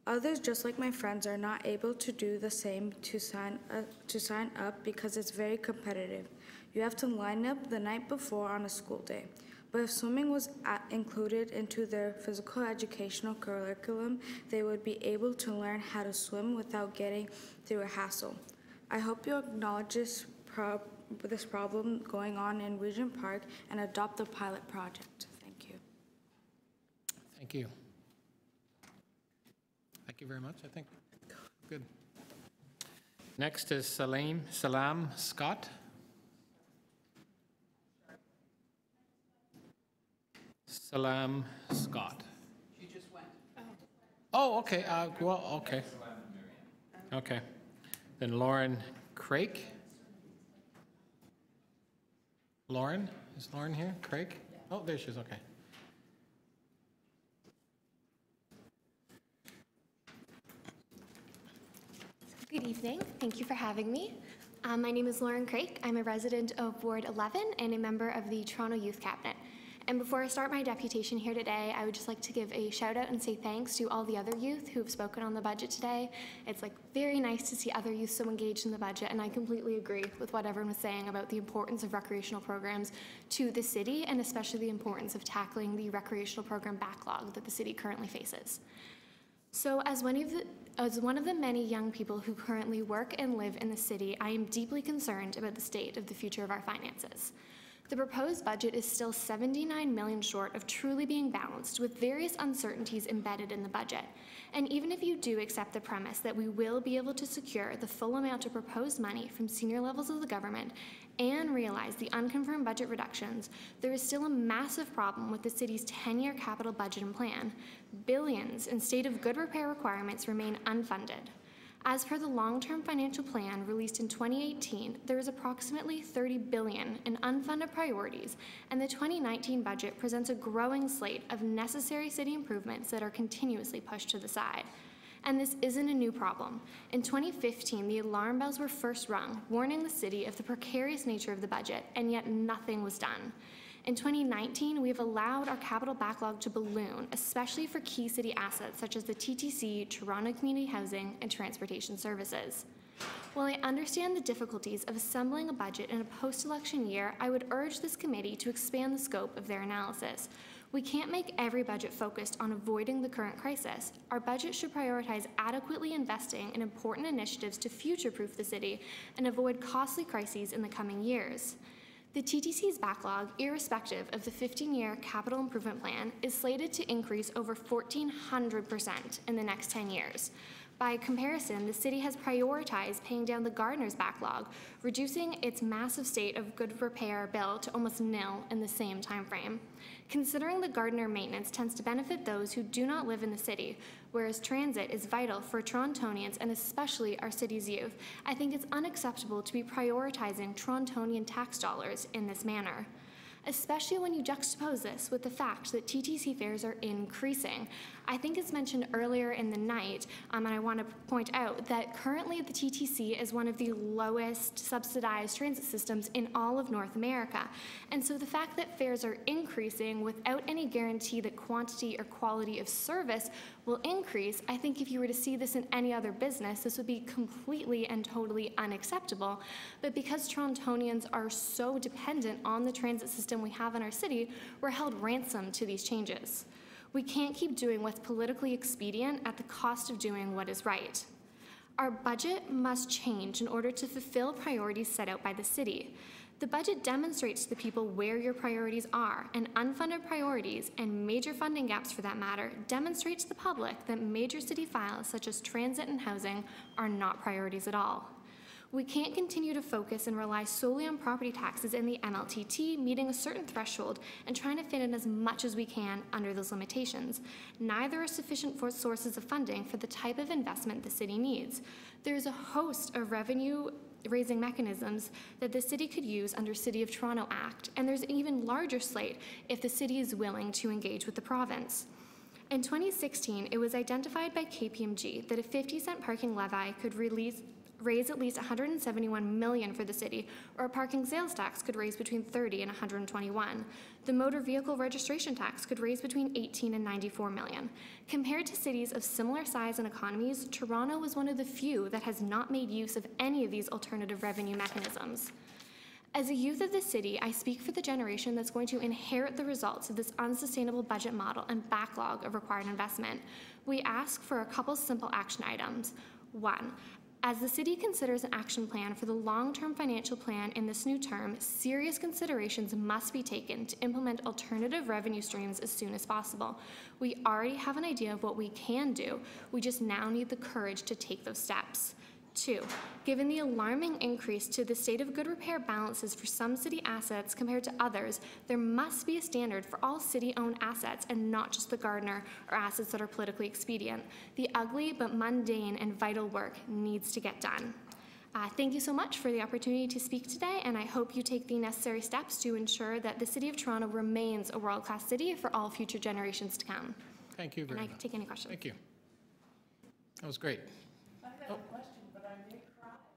Others, just like my friends, are not able to do the same to sign up because it's very competitive. You have to line up the night before on a school day. But if swimming was included into their physical educational curriculum, they would be able to learn how to swim without getting through a hassle. I hope you acknowledge this problem going on in Regent Park and adopt the pilot project. Thank you. Thank you. Thank you very much, I think. Good. Next is Salam Scott. Salam Scott. She just went. Oh, okay. Well, okay. Okay. Then Lauren Craig. Lauren? Is Lauren here? Craig? Oh, there she is. Okay. Good evening. Thank you for having me. My name is Lauren Craik. I'm a resident of Ward 11 and a member of the Toronto Youth Cabinet. And before I start my deputation here today, I would just like to give a shout out and say thanks to all the other youth who have spoken on the budget today. It's very nice to see other youth so engaged in the budget, and I completely agree with what everyone was saying about the importance of recreational programs to the city, and especially the importance of tackling the recreational program backlog that the city currently faces. So as one of the many young people who currently work and live in the city, I am deeply concerned about the state of the future of our finances. The proposed budget is still $79 million short of truly being balanced, with various uncertainties embedded in the budget. And even if you do accept the premise that we will be able to secure the full amount of proposed money from senior levels of the government and realize the unconfirmed budget reductions, there is still a massive problem with the city's 10-year capital budget and plan. Billions in state of good repair requirements remain unfunded. As per the long-term financial plan released in 2018, there is approximately $30 billion in unfunded priorities, and the 2019 budget presents a growing slate of necessary city improvements that are continuously pushed to the side. And this isn't a new problem. In 2015, the alarm bells were first rung, warning the city of the precarious nature of the budget, and yet nothing was done. In 2019, we have allowed our capital backlog to balloon, especially for key city assets such as the TTC, Toronto Community Housing, and Transportation Services. While I understand the difficulties of assembling a budget in a post-election year, I would urge this committee to expand the scope of their analysis. We can't make every budget focused on avoiding the current crisis. Our budget should prioritize adequately investing in important initiatives to future-proof the city and avoid costly crises in the coming years. The TTC's backlog, irrespective of the 15-year capital improvement plan, is slated to increase over 1,400% in the next 10 years. By comparison, the city has prioritized paying down the Gardner's backlog, reducing its massive state of good repair bill to almost nil in the same timeframe. Considering the Gardner maintenance tends to benefit those who do not live in the city, whereas transit is vital for Torontonians and especially our city's youth, I think it's unacceptable to be prioritizing Torontonian tax dollars in this manner, especially when you juxtapose this with the fact that TTC fares are increasing. I think it's mentioned earlier in the night, and I want to point out that currently the TTC is one of the lowest subsidized transit systems in all of North America. And so the fact that fares are increasing without any guarantee that quantity or quality of service will increase, I think if you were to see this in any other business, this would be completely and totally unacceptable. But because Torontonians are so dependent on the transit system we have in our city, we're held ransom to these changes. We can't keep doing what's politically expedient at the cost of doing what is right. Our budget must change in order to fulfill priorities set out by the city. The budget demonstrates to the people where your priorities are, and unfunded priorities, and major funding gaps for that matter, demonstrate to the public that major city files such as transit and housing are not priorities at all. We can't continue to focus and rely solely on property taxes in the MLTT meeting a certain threshold and trying to fit in as much as we can under those limitations. Neither are sufficient sources of funding for the type of investment the city needs. There is a host of revenue-raising mechanisms that the city could use under City of Toronto Act, and there's an even larger slate if the city is willing to engage with the province. In 2016, it was identified by KPMG that a 50-cent parking levy could raise at least $171 million for the city, or a parking sales tax could raise between $30 and $121. The motor vehicle registration tax could raise between $18 and $94 million. Compared to cities of similar size and economies, Toronto was one of the few that has not made use of any of these alternative revenue mechanisms. As a youth of the city, I speak for the generation that's going to inherit the results of this unsustainable budget model and backlog of required investment. We ask for a couple simple action items. 1, as the city considers an action plan for the long-term financial plan in this new term, serious considerations must be taken to implement alternative revenue streams as soon as possible. We already have an idea of what we can do. We just now need the courage to take those steps. 2, given the alarming increase to the state of good repair balances for some city assets compared to others, there must be a standard for all city-owned assets and not just the Gardiner or assets that are politically expedient. The ugly but mundane and vital work needs to get done. Thank you so much for the opportunity to speak today, and I hope you take the necessary steps to ensure that the City of Toronto remains a world-class city for all future generations to come. Thank you very much. And I can take any questions. Thank you. That was great.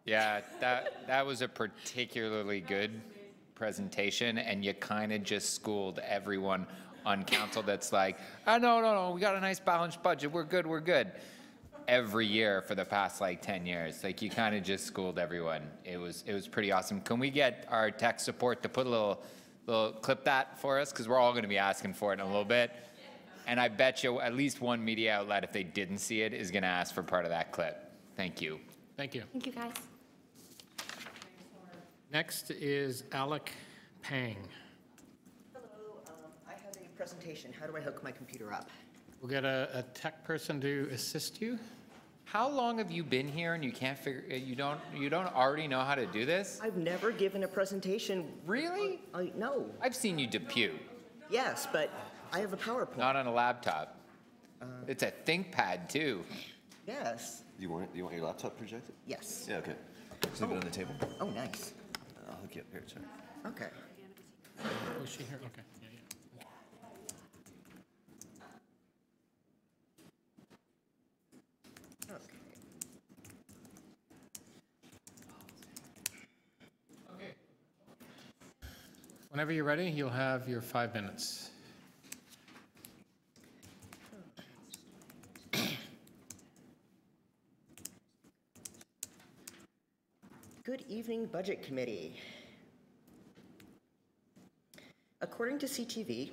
Yeah, that was a particularly good presentation, and you kind of just schooled everyone on council that's like, oh, no, we got a nice balanced budget, we're good. Every year for the past like 10 years. Like, you kind of just schooled everyone. It was pretty awesome. Can we get our tech support to put a little clip that for us? Because we're all going to be asking for it in a little bit. And I bet you at least one media outlet, if they didn't see it, is going to ask for part of that clip. Thank you. Thank you. Thank you, guys. Next is Alec Pang. Hello, I have a presentation. How do I hook my computer up? We'll get a tech person to assist you. How long have you been here and you can't figure, you don't already know how to do this? I've never given a presentation. Really? No. I've seen you depute. Yes, but I have a PowerPoint. Not on a laptop. It's a ThinkPad too. Yes. You want your laptop projected? Yes. Yeah, okay. Just leave it on the table. Oh, nice. I'll hook you up here, sorry. Okay. Oh, is she here? Okay. Yeah. Okay. Whenever you're ready, you'll have your 5 minutes. Good evening, Budget Committee. According to CTV,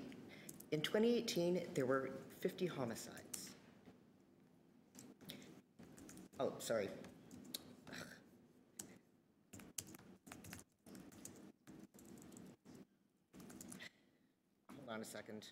in 2018, there were 50 homicides. Oh, sorry. Hold on a second.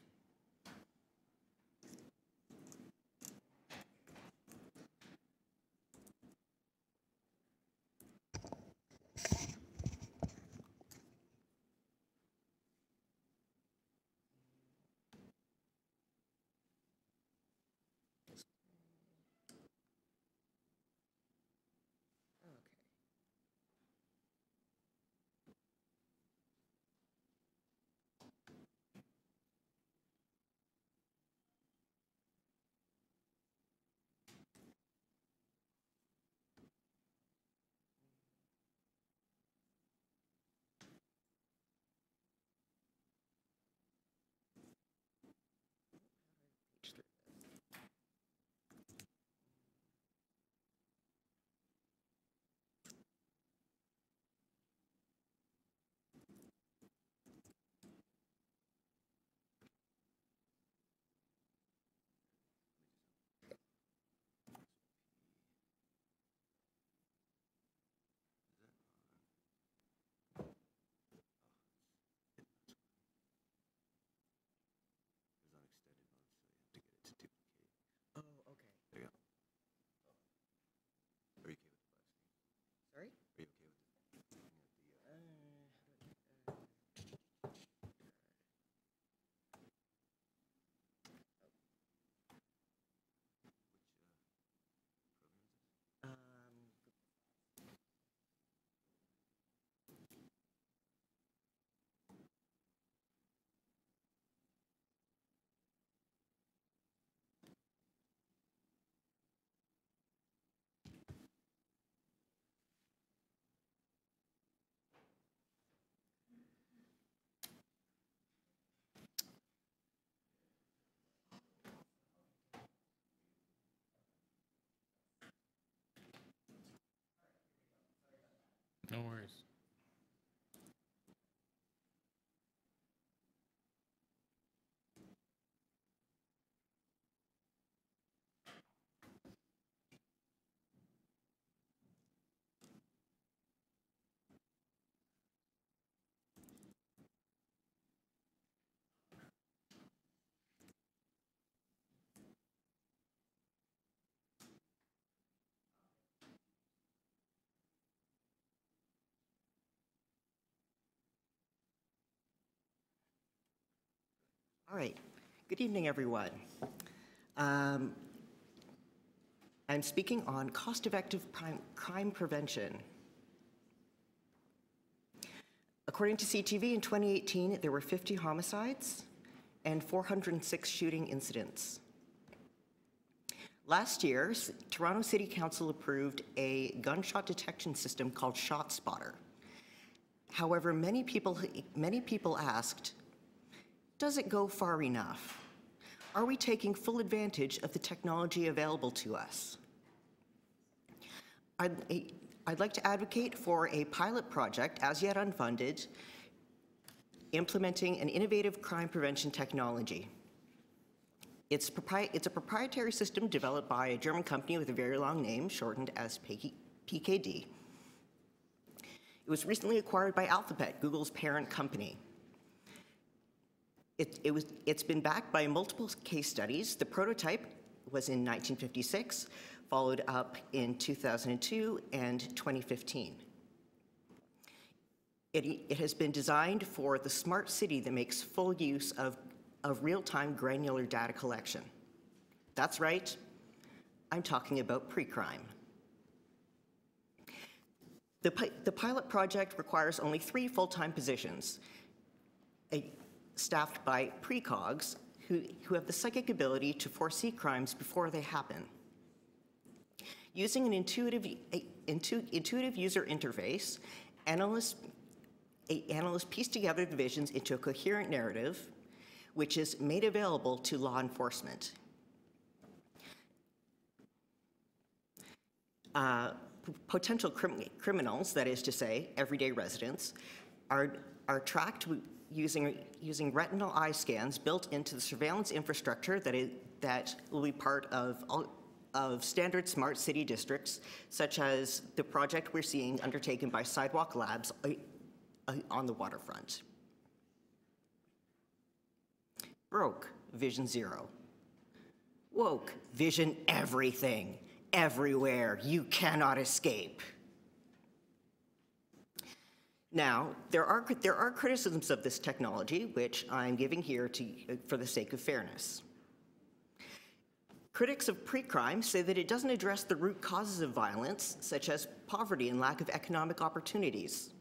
No worries. All right. Good evening, everyone. I'm speaking on cost-effective crime prevention. According to CTV, in 2018, there were 50 homicides and 406 shooting incidents. Last year, Toronto City Council approved a gunshot detection system called ShotSpotter. However, many people asked, does it go far enough? Are we taking full advantage of the technology available to us? I'd like to advocate for a pilot project, as yet unfunded, implementing an innovative crime prevention technology. It's a proprietary system developed by a German company with a very long name, shortened as PKD. It was recently acquired by Alphabet, Google's parent company. It's been backed by multiple case studies. The prototype was in 1956, followed up in 2002 and 2015. It has been designed for the smart city that makes full use of real-time granular data collection. That's right, I'm talking about pre-crime. The pilot project requires only 3 full-time positions, staffed by precogs who have the psychic ability to foresee crimes before they happen. Using an intuitive user interface, analysts piece together the visions into a coherent narrative, which is made available to law enforcement. Potential criminals, that is to say, everyday residents, are tracked using retinal eye scans built into the surveillance infrastructure that will be part of standard smart city districts, such as the project we're seeing undertaken by Sidewalk Labs on the waterfront. Broke, vision zero. Woke, vision everything, everywhere, you cannot escape. Now, there are criticisms of this technology, which I'm giving here for the sake of fairness. Critics of pre-crime say that it doesn't address the root causes of violence, such as poverty and lack of economic opportunities,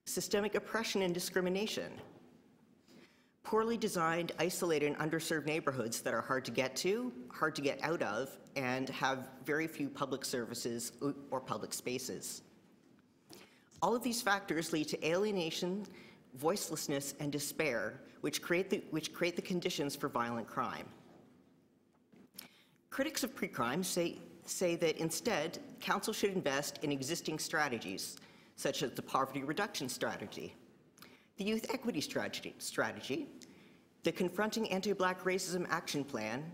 systemic oppression and discrimination, poorly designed, isolated, and underserved neighborhoods that are hard to get to, hard to get out of, and have very few public services or public spaces. All of these factors lead to alienation, voicelessness, and despair, which create the conditions for violent crime. Critics of pre-crime say that instead, council should invest in existing strategies, such as the poverty reduction strategy, the youth equity strategy, the Confronting Anti-Black Racism Action Plan,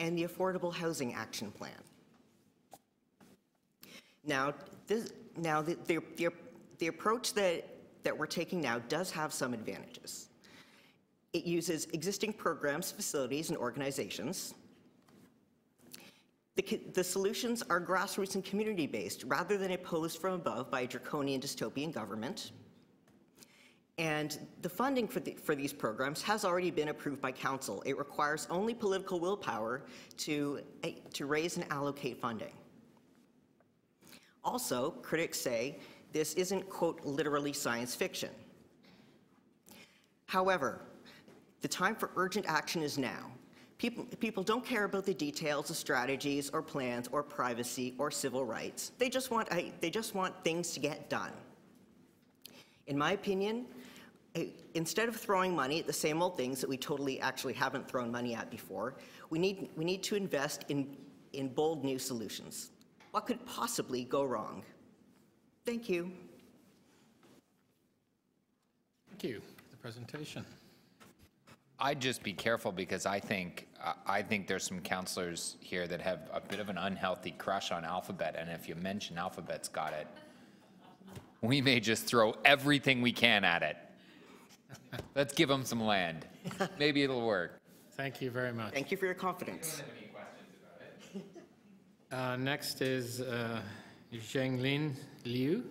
and the Affordable Housing Action Plan. Now, the approach that we're taking now does have some advantages. It uses existing programs, facilities, and organizations. The solutions are grassroots and community-based, rather than imposed from above by a draconian dystopian government. And the funding for these programs has already been approved by council. It requires only political willpower to raise and allocate funding. Also, critics say this isn't, quote, literally science fiction. However, the time for urgent action is now. People don't care about the details of strategies or plans or privacy or civil rights. They just want things to get done. In my opinion, instead of throwing money at the same old things that we totally actually haven't thrown money at before, we need to invest in bold new solutions. What could possibly go wrong? Thank you. Thank you for the presentation. I'd just be careful because I think there's some counselors here that have a bit of an unhealthy crush on Alphabet, and if you mention Alphabet's got it, we may just throw everything we can at it. Let's give them some land. Maybe it'll work. Thank you very much. Thank you for your confidence. Next is Zhenglin Liu.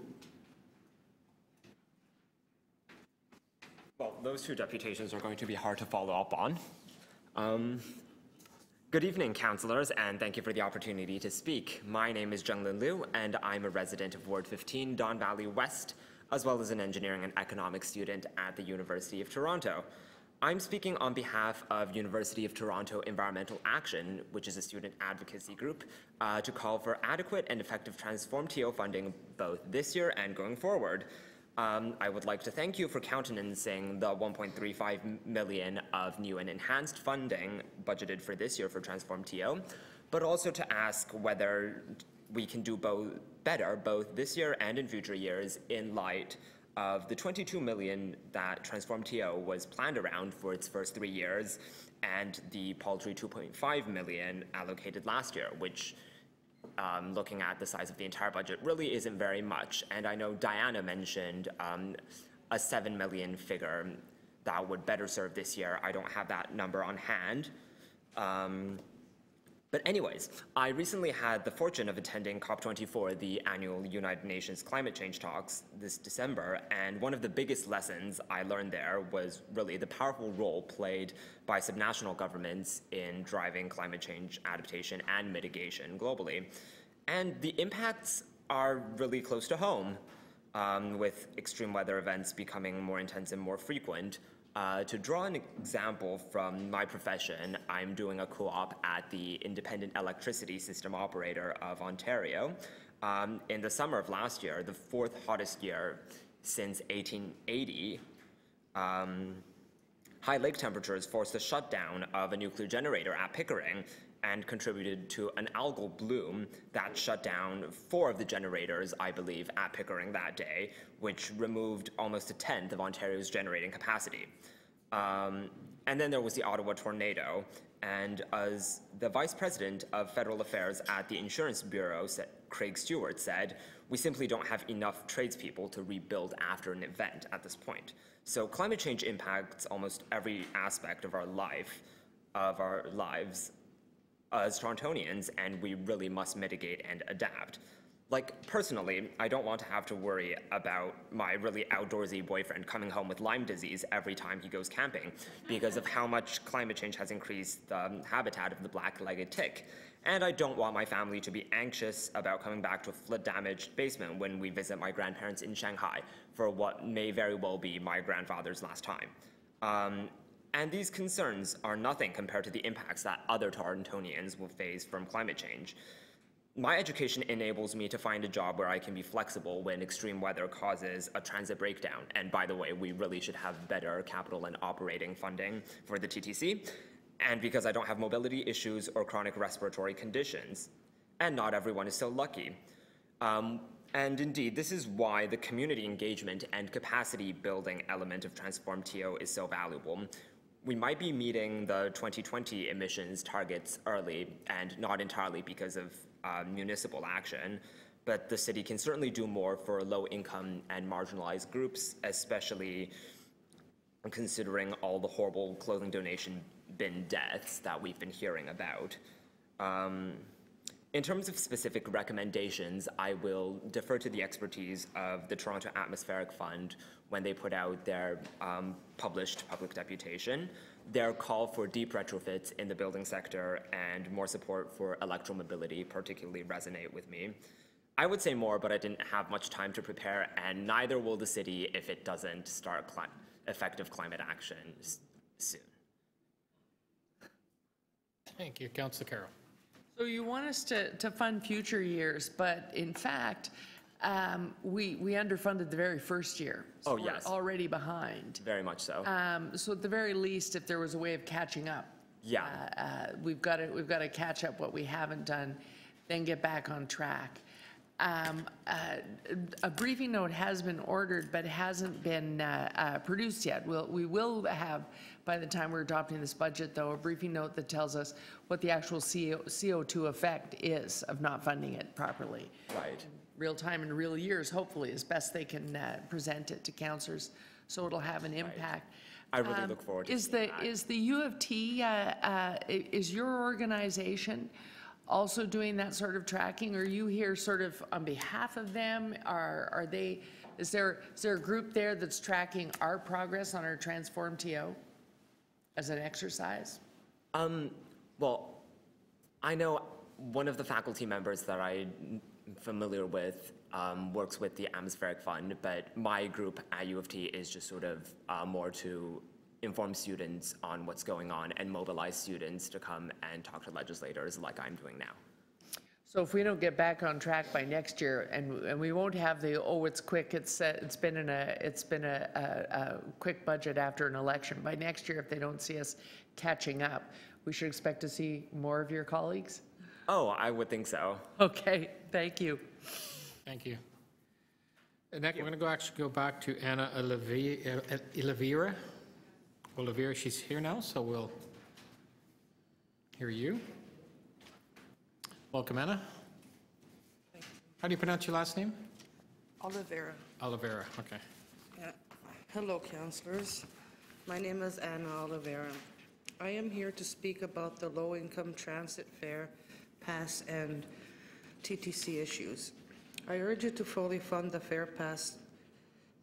Well, those two deputations are going to be hard to follow up on. Good evening, councillors, and thank you for the opportunity to speak. My name is Zhenglin Liu, and I'm a resident of Ward 15, Don Valley West, as well as an engineering and economics student at the University of Toronto. I'm speaking on behalf of University of Toronto Environmental Action, which is a student advocacy group, to call for adequate and effective Transform TO funding both this year and going forward. I would like to thank you for countenancing the $1.35 million of new and enhanced funding budgeted for this year for Transform TO, but also to ask whether we can do better both this year and in future years in light of the $22 million that Transform TO was planned around for its first 3 years and the paltry $2.5 million allocated last year, which looking at the size of the entire budget really isn't very much. And I know Diana mentioned a $7 million figure that would better serve this year. I don't have that number on hand. But anyways, I recently had the fortune of attending COP24, the annual United Nations climate change talks this December, and one of the biggest lessons I learned there was really the powerful role played by subnational governments in driving climate change adaptation and mitigation globally. And the impacts are really close to home, with extreme weather events becoming more intense and more frequent. To draw an example from my profession, I'm doing a co-op at the Independent Electricity System Operator of Ontario. In the summer of last year, the 4th hottest year since 1880, high lake temperatures forced the shutdown of a nuclear generator at Pickering and contributed to an algal bloom that shut down 4 of the generators, I believe, at Pickering that day, which removed almost a tenth of Ontario's generating capacity. And then there was the Ottawa tornado, and as the Vice President of Federal Affairs at the Insurance Bureau, Craig Stewart, said, we simply don't have enough tradespeople to rebuild after an event at this point. So climate change impacts almost every aspect of our lives as Torontonians, and we really must mitigate and adapt. Like, personally, I don't want to have to worry about my really outdoorsy boyfriend coming home with Lyme disease every time he goes camping because of how much climate change has increased the habitat of the black-legged tick. And I don't want my family to be anxious about coming back to a flood-damaged basement when we visit my grandparents in Shanghai for what may very well be my grandfather's last time. And these concerns are nothing compared to the impacts that other Torontonians will face from climate change. My education enables me to find a job where I can be flexible when extreme weather causes a transit breakdown. And by the way, we really should have better capital and operating funding for the TTC. And because I don't have mobility issues or chronic respiratory conditions. And not everyone is so lucky. And indeed, this is why the community engagement and capacity building element of Transform TO is so valuable. We might be meeting the 2020 emissions targets early and not entirely because of municipal action, but the city can certainly do more for low-income and marginalized groups, especially considering all the horrible clothing donation bin deaths that we've been hearing about. In terms of specific recommendations, I will defer to the expertise of the Toronto Atmospheric Fund when they put out their published public deputation. Their call for deep retrofits in the building sector and more support for electromobility particularly resonate with me. I would say more, but I didn't have much time to prepare, and neither will the city if it doesn't start effective climate action soon. Thank you. Councillor Carroll. So you want us to fund future years, but in fact, we underfunded the very first year. So yes. We're already behind. Very much so. So at the very least, if there was a way of catching up, yeah, we've got to catch up what we haven't done. then get back on track. A briefing note has been ordered, but hasn't been produced yet. We will have, by the time we're adopting this budget, though, a briefing note that tells us what the actual CO2 effect is of not funding it properly. Right. Real time in real years, hopefully, as best they can present it to councillors, so it'll have an impact. I really look forward to seeing that. Is the U of T, is your organization also doing that sort of tracking? Are you here sort of on behalf of them? Are they, is there a group there that's tracking our progress on our Transform TO as an exercise? Well, I know one of the faculty members that I'm familiar with works with the Atmospheric Fund, but my group at U of T is just sort of more to inform students on what's going on and mobilize students to come and talk to legislators like I'm doing now. So if we don't get back on track by next year, and we won't have the, oh, it's quick, it's been a quick budget after an election. By next year, if they don't see us catching up, we should expect to see more of your colleagues? Oh, I would think so. Okay, thank you. Thank you. And next, we're going to actually go back to Anna Oliveira. Oliveira, she's here now, so we'll hear you. Welcome, Anna. How do you pronounce your last name? Oliveira. Oliveira, okay. Yeah. Hello, councillors. My name is Anna Oliveira. I am here to speak about the low-income transit fare, pass, and TTC issues. I urge you to fully fund the fare pass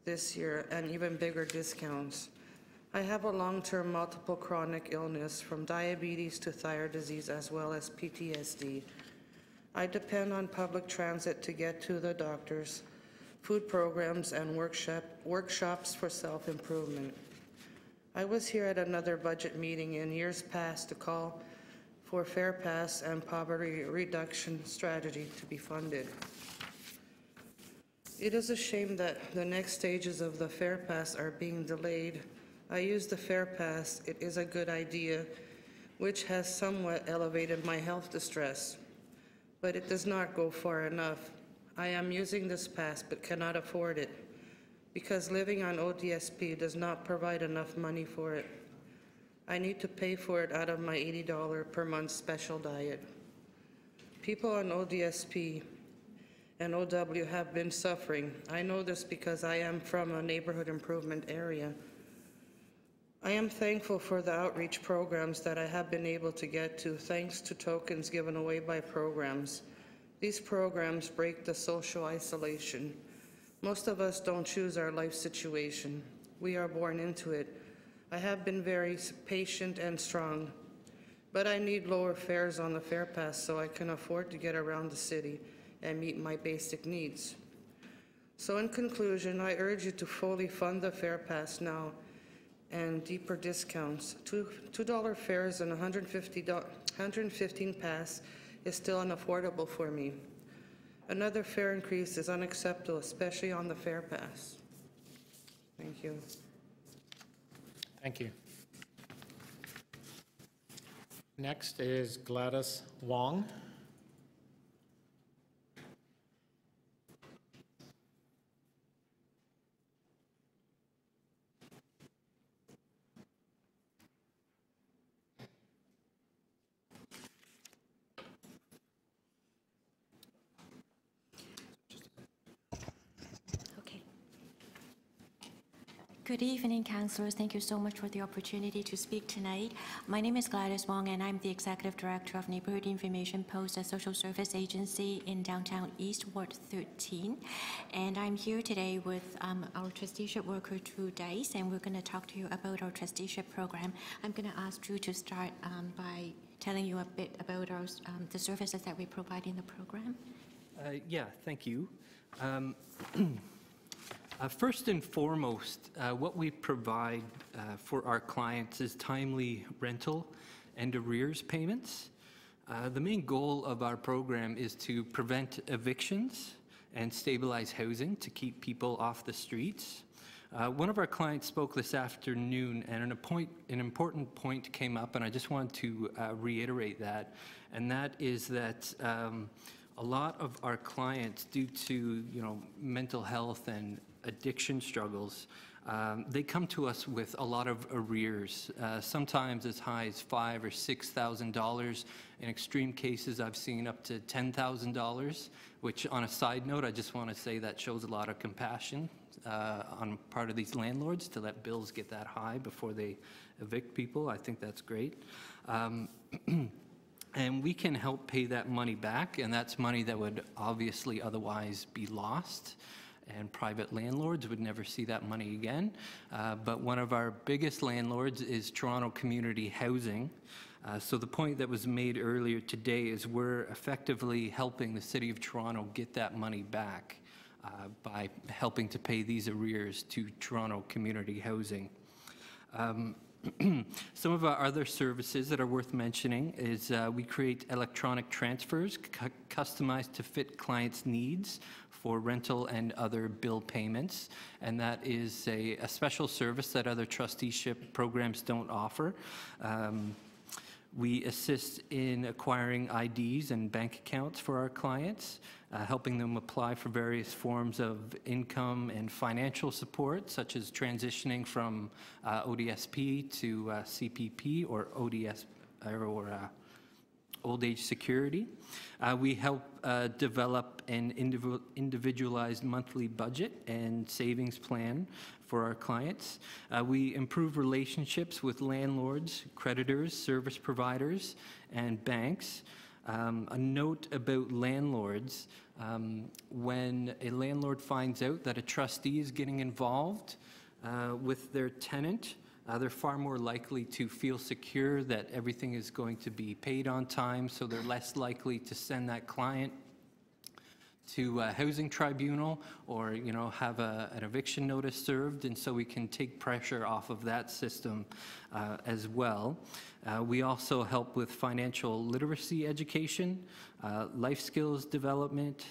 this year and even bigger discounts. I have a long-term multiple chronic illness, from diabetes to thyroid disease, as well as PTSD. I depend on public transit to get to the doctors, food programs, and workshops for self-improvement. I was here at another budget meeting in years past to call for fare pass and poverty reduction strategy to be funded. It is a shame that the next stages of the fare pass are being delayed. I use the fare pass. It is a good idea, which has somewhat elevated my health distress, but it does not go far enough. I am using this pass but cannot afford it because living on ODSP does not provide enough money for it. I need to pay for it out of my $80 per month special diet. People on ODSP and OW have been suffering. I know this because I am from a neighborhood improvement area. I am thankful for the outreach programs that I have been able to get to, thanks to tokens given away by programs. These programs break the social isolation. Most of us don't choose our life situation. We are born into it. I have been very patient and strong, but I need lower fares on the fare pass so I can afford to get around the city and meet my basic needs. So in conclusion, I urge you to fully fund the fare pass now and deeper discounts. $2 fares and $115 pass is still unaffordable for me. Another fare increase is unacceptable, especially on the fare pass. Thank you. Thank you. Next is Gladys Wong. Good evening, councillors. Thank you so much for the opportunity to speak tonight. My name is Gladys Wong, and I'm the Executive Director of Neighborhood Information Post, a social service agency in downtown East, Ward 13. And I'm here today with our trusteeship worker, Drew Dice, and we're going to talk to you about our trusteeship program. I'm going to ask Drew to start by telling you a bit about our, the services that we provide in the program. Yeah, thank you. First and foremost, what we provide for our clients is timely rental and arrears payments. The main goal of our program is to prevent evictions and stabilize housing to keep people off the streets. One of our clients spoke this afternoon, and an important point came up, and I just want to reiterate that, and that is that a lot of our clients, due to, mental health and addiction struggles, they come to us with a lot of arrears, sometimes as high as $5,000 or $6,000. In extreme cases, I've seen up to $10,000, which, on a side note, I just want to say that shows a lot of compassion on part of these landlords to let bills get that high before they evict people. I think that's great. And we can help pay that money back, and that's money that would obviously otherwise be lost, and private landlords would never see that money again. But one of our biggest landlords is Toronto Community Housing. So the point that was made earlier today is we're effectively helping the City of Toronto get that money back by helping to pay these arrears to Toronto Community Housing. Some of our other services that are worth mentioning is we create electronic transfers customized to fit clients' needs for rental and other bill payments, and that is a special service that other trusteeship programs don't offer. We assist in acquiring IDs and bank accounts for our clients, helping them apply for various forms of income and financial support, such as transitioning from ODSP to CPP or ODS or Old Age Security. We help develop an individualized monthly budget and savings plan for our clients. We improve relationships with landlords, creditors, service providers, and banks. A note about landlords, when a landlord finds out that a trustee is getting involved with their tenant, they're far more likely to feel secure that everything is going to be paid on time, so they're less likely to send that client to a housing tribunal or, have an eviction notice served, and so we can take pressure off of that system as well. We also help with financial literacy education, life skills development,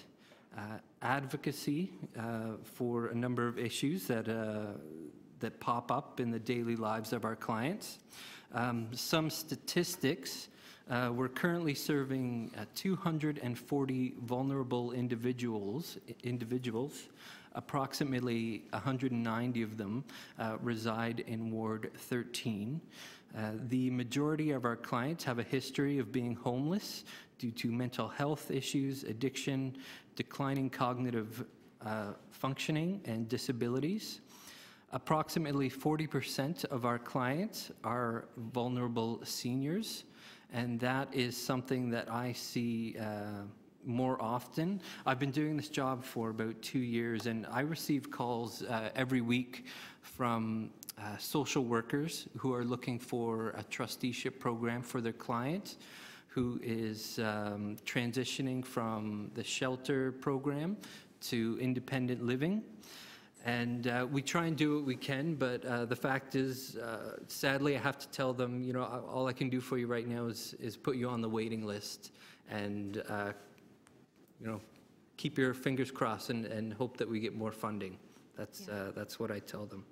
advocacy for a number of issues that pop up in the daily lives of our clients. Some statistics. We're currently serving 240 vulnerable individuals. Approximately 190 of them reside in Ward 13. The majority of our clients have a history of being homeless due to mental health issues, addiction, declining cognitive functioning, and disabilities. Approximately 40% of our clients are vulnerable seniors, and that is something that I see more often. I've been doing this job for about 2 years, and I receive calls every week from social workers who are looking for a trusteeship program for their client who is transitioning from the shelter program to independent living. And we try and do what we can, but the fact is, sadly, I have to tell them, all I can do for you right now is put you on the waiting list and, keep your fingers crossed and hope that we get more funding. That's what I tell them.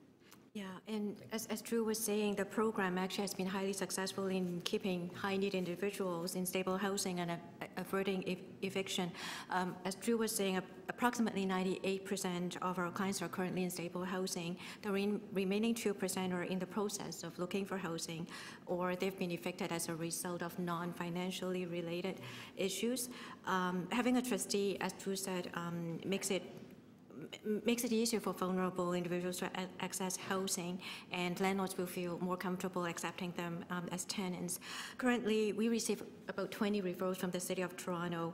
Yeah, and as Drew was saying, the program actually has been highly successful in keeping high-need individuals in stable housing and averting eviction. As Drew was saying, approximately 98% of our clients are currently in stable housing. The remaining 2% are in the process of looking for housing, or they've been evicted as a result of non-financially related issues. Having a trustee, as Drew said, makes it easier for vulnerable individuals to access housing, and landlords will feel more comfortable accepting them as tenants. Currently, we receive about 20 referrals from the City of Toronto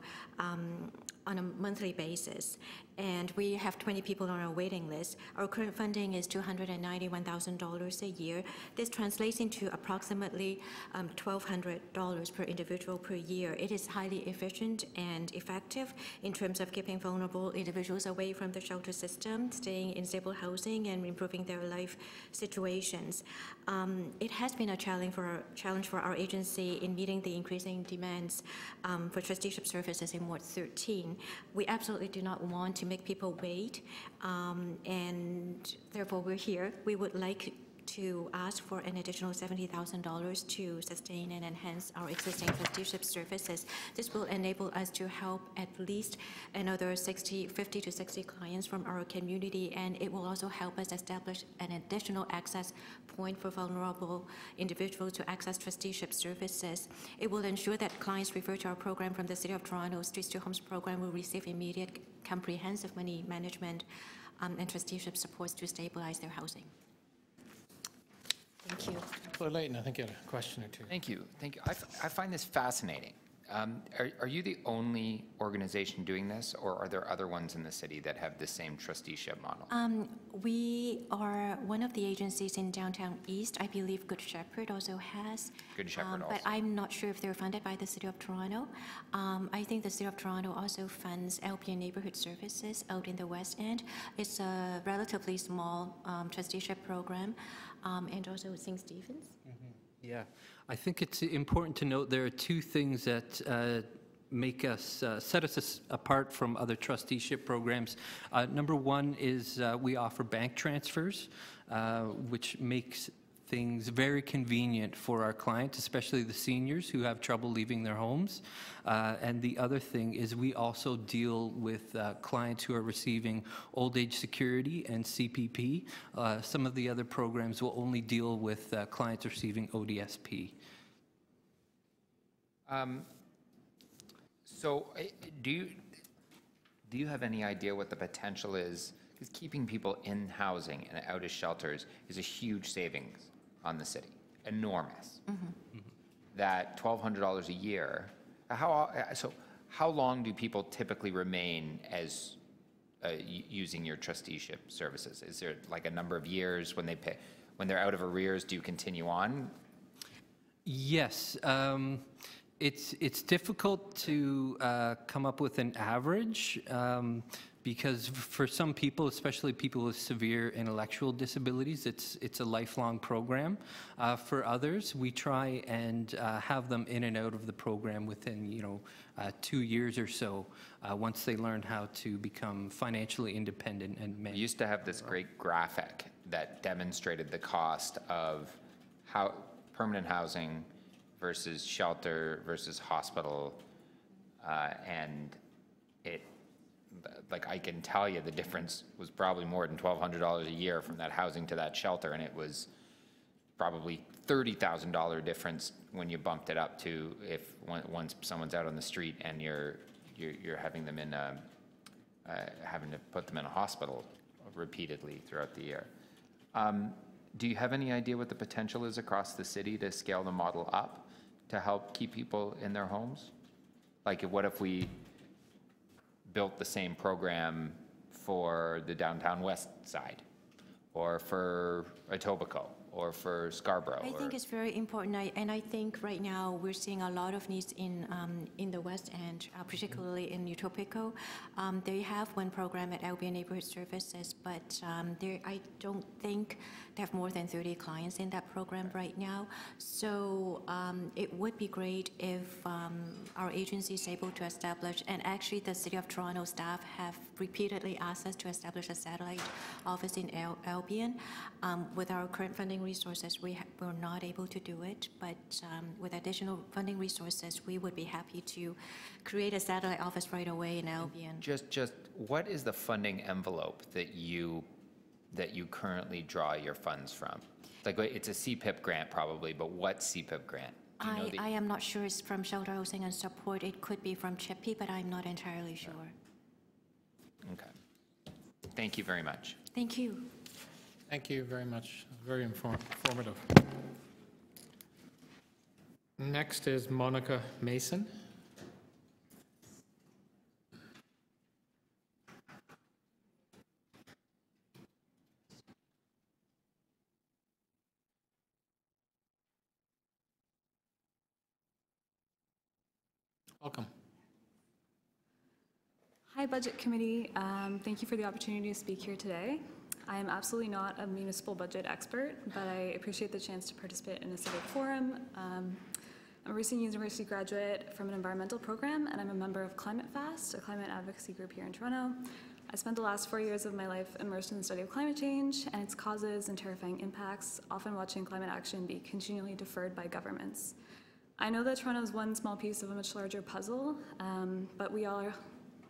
on a monthly basis, and we have 20 people on our waiting list. Our current funding is $291,000 a year. This translates into approximately $1,200 per individual per year. It is highly efficient and effective in terms of keeping vulnerable individuals away from the shelter system, staying in stable housing, and improving their life situations. It has been a challenge for our agency in meeting the increasing demands for trusteeship services in Ward 13. We absolutely do not want to make people wait, and therefore we're here. We would like to ask for an additional $70,000 to sustain and enhance our existing trusteeship services. This will enable us to help at least another 50 to 60 clients from our community, and it will also help us establish an additional access point for vulnerable individuals to access trusteeship services. It will ensure that clients referred to our program from the City of Toronto Streets to Homes program will receive immediate comprehensive money management and trusteeship supports to stabilize their housing. Thank you. Councillor Layton, I think you had a question or two. Thank you. Thank you. I find this fascinating. Are you the only organization doing this, or are there other ones in the city that have the same trusteeship model? We are one of the agencies in downtown East. I believe Good Shepherd also has. Good Shepherd But I'm not sure if they're funded by the City of Toronto. I think the City of Toronto also funds LPN Neighborhood Services out in the West End. It's a relatively small trusteeship program, and also St. Stephen's. Yeah, I think it's important to note there are two things that make us, set us apart from other trusteeship programs. Number one is we offer bank transfers, which makes things very convenient for our clients, especially the seniors who have trouble leaving their homes. And the other thing is we also deal with clients who are receiving old age security and CPP. Some of the other programs will only deal with clients receiving ODSP. So do you have any idea what the potential is? Because keeping people in housing and out of shelters is a huge savings on the city, enormous. That $1,200 a year, how long do people typically remain as using your trusteeship services? Is there like a number of years when they're out of arrears, do you continue on? Yes. It's difficult to come up with an average because for some people, especially people with severe intellectual disabilities, it's a lifelong program. For others, we try and have them in and out of the program within 2 years or so, once they learn how to become financially independent and manage. We used to have this great graphic that demonstrated the cost of how permanent housing versus shelter versus hospital, and I can tell you the difference was probably more than $1,200 a year from that housing to that shelter, and it was probably $30,000 difference when you bumped it up to once someone's out on the street and you're having them in having to put them in a hospital repeatedly throughout the year. Do you have any idea what the potential is across the city to scale the model up to help keep people in their homes? Like, what if we built the same program for the downtown west side, or for Etobicoke, or for Scarborough? I think it's very important, and I think right now we're seeing a lot of needs in the West End, particularly in Etobicoke. They have one program at LPN Neighborhood Services, but I don't think they have more than 30 clients in that program right now. So it would be great if our agency is able to establish, and actually the City of Toronto staff have repeatedly asked us to establish a satellite office in Albion. With our current funding resources, we're not able to do it, but with additional funding resources, we would be happy to create a satellite office right away in Albion. Just what is the funding envelope that you currently draw your funds from? Like, it's a CPIP grant probably, but what CPIP grant? I am not sure. It's from Shelter Housing and Support. It could be from CHIPPY, but I'm not entirely sure. Okay. Thank you very much. Thank you. Thank you very much. Very informative. Next is Monica Mason. Welcome. Hi, Budget Committee. Thank you for the opportunity to speak here today. I am absolutely not a municipal budget expert, but I appreciate the chance to participate in a civic forum. I'm a recent university graduate from an environmental program, and I'm a member of Climate Fast, a climate advocacy group here in Toronto. I spent the last 4 years of my life immersed in the study of climate change and its causes and terrifying impacts, often watching climate action be continually deferred by governments. I know that Toronto is one small piece of a much larger puzzle, but we all are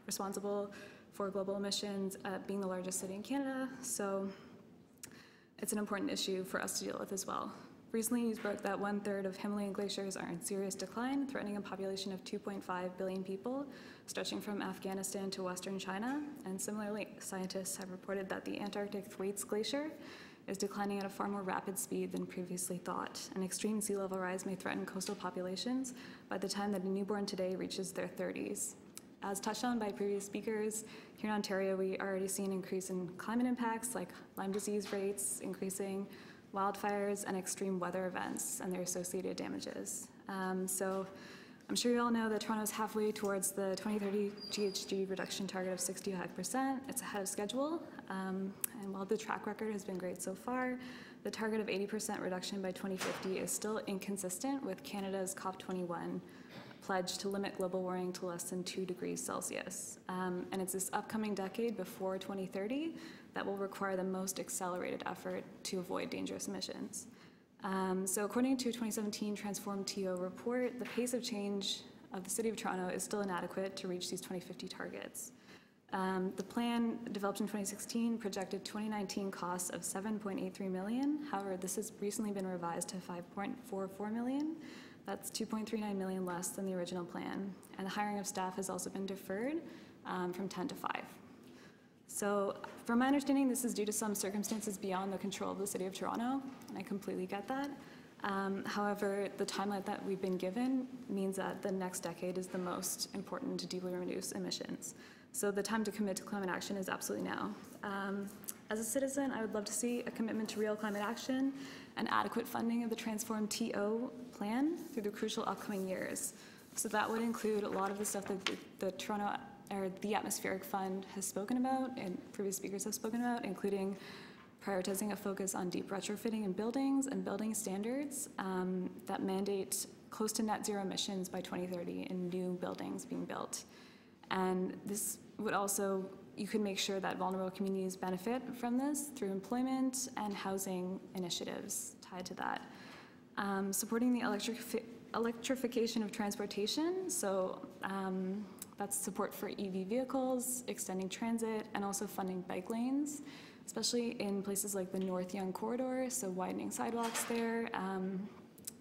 responsible for global emissions, being the largest city in Canada, so it's an important issue for us to deal with as well. Recently, news broke that 1/3 of Himalayan glaciers are in serious decline, threatening a population of 2.5 billion people, stretching from Afghanistan to Western China. And similarly, scientists have reported that the Antarctic Thwaites Glacier is declining at a far more rapid speed than previously thought. An extreme sea level rise may threaten coastal populations by the time that a newborn today reaches their 30s. As touched on by previous speakers, here in Ontario, we already see an increase in climate impacts like Lyme disease rates, increasing wildfires, and extreme weather events and their associated damages. So I'm sure you all know that Toronto is halfway towards the 2030 GHG reduction target of 65%. It's ahead of schedule, and while the track record has been great so far, the target of 80% reduction by 2050 is still inconsistent with Canada's COP21 pledge to limit global warming to less than 2 degrees Celsius. And it's this upcoming decade before 2030 that will require the most accelerated effort to avoid dangerous emissions. So according to a 2017 Transform TO report, the pace of change of the City of Toronto is still inadequate to reach these 2050 targets. The plan developed in 2016 projected 2019 costs of $7.83 million. However, this has recently been revised to $5.44 million. That's $2.39 million less than the original plan. And the hiring of staff has also been deferred from 10 to 5. So from my understanding, this is due to some circumstances beyond the control of the City of Toronto, and I completely get that. However, the timeline that we've been given means that the next decade is the most important to deeply reduce emissions. So the time to commit to climate action is absolutely now. As a citizen, I would love to see a commitment to real climate action and adequate funding of the Transform TO plan through the crucial upcoming years. So that would include a lot of the stuff that the Atmospheric Fund has spoken about and previous speakers have spoken about, including prioritizing a focus on deep retrofitting in buildings and building standards that mandate close to net zero emissions by 2030 in new buildings being built. And this would also, you could make sure that vulnerable communities benefit from this through employment and housing initiatives tied to that. Supporting the electrification of transportation, so that's support for EV vehicles, extending transit, and also funding bike lanes, especially in places like the North Yonge Corridor, so widening sidewalks there,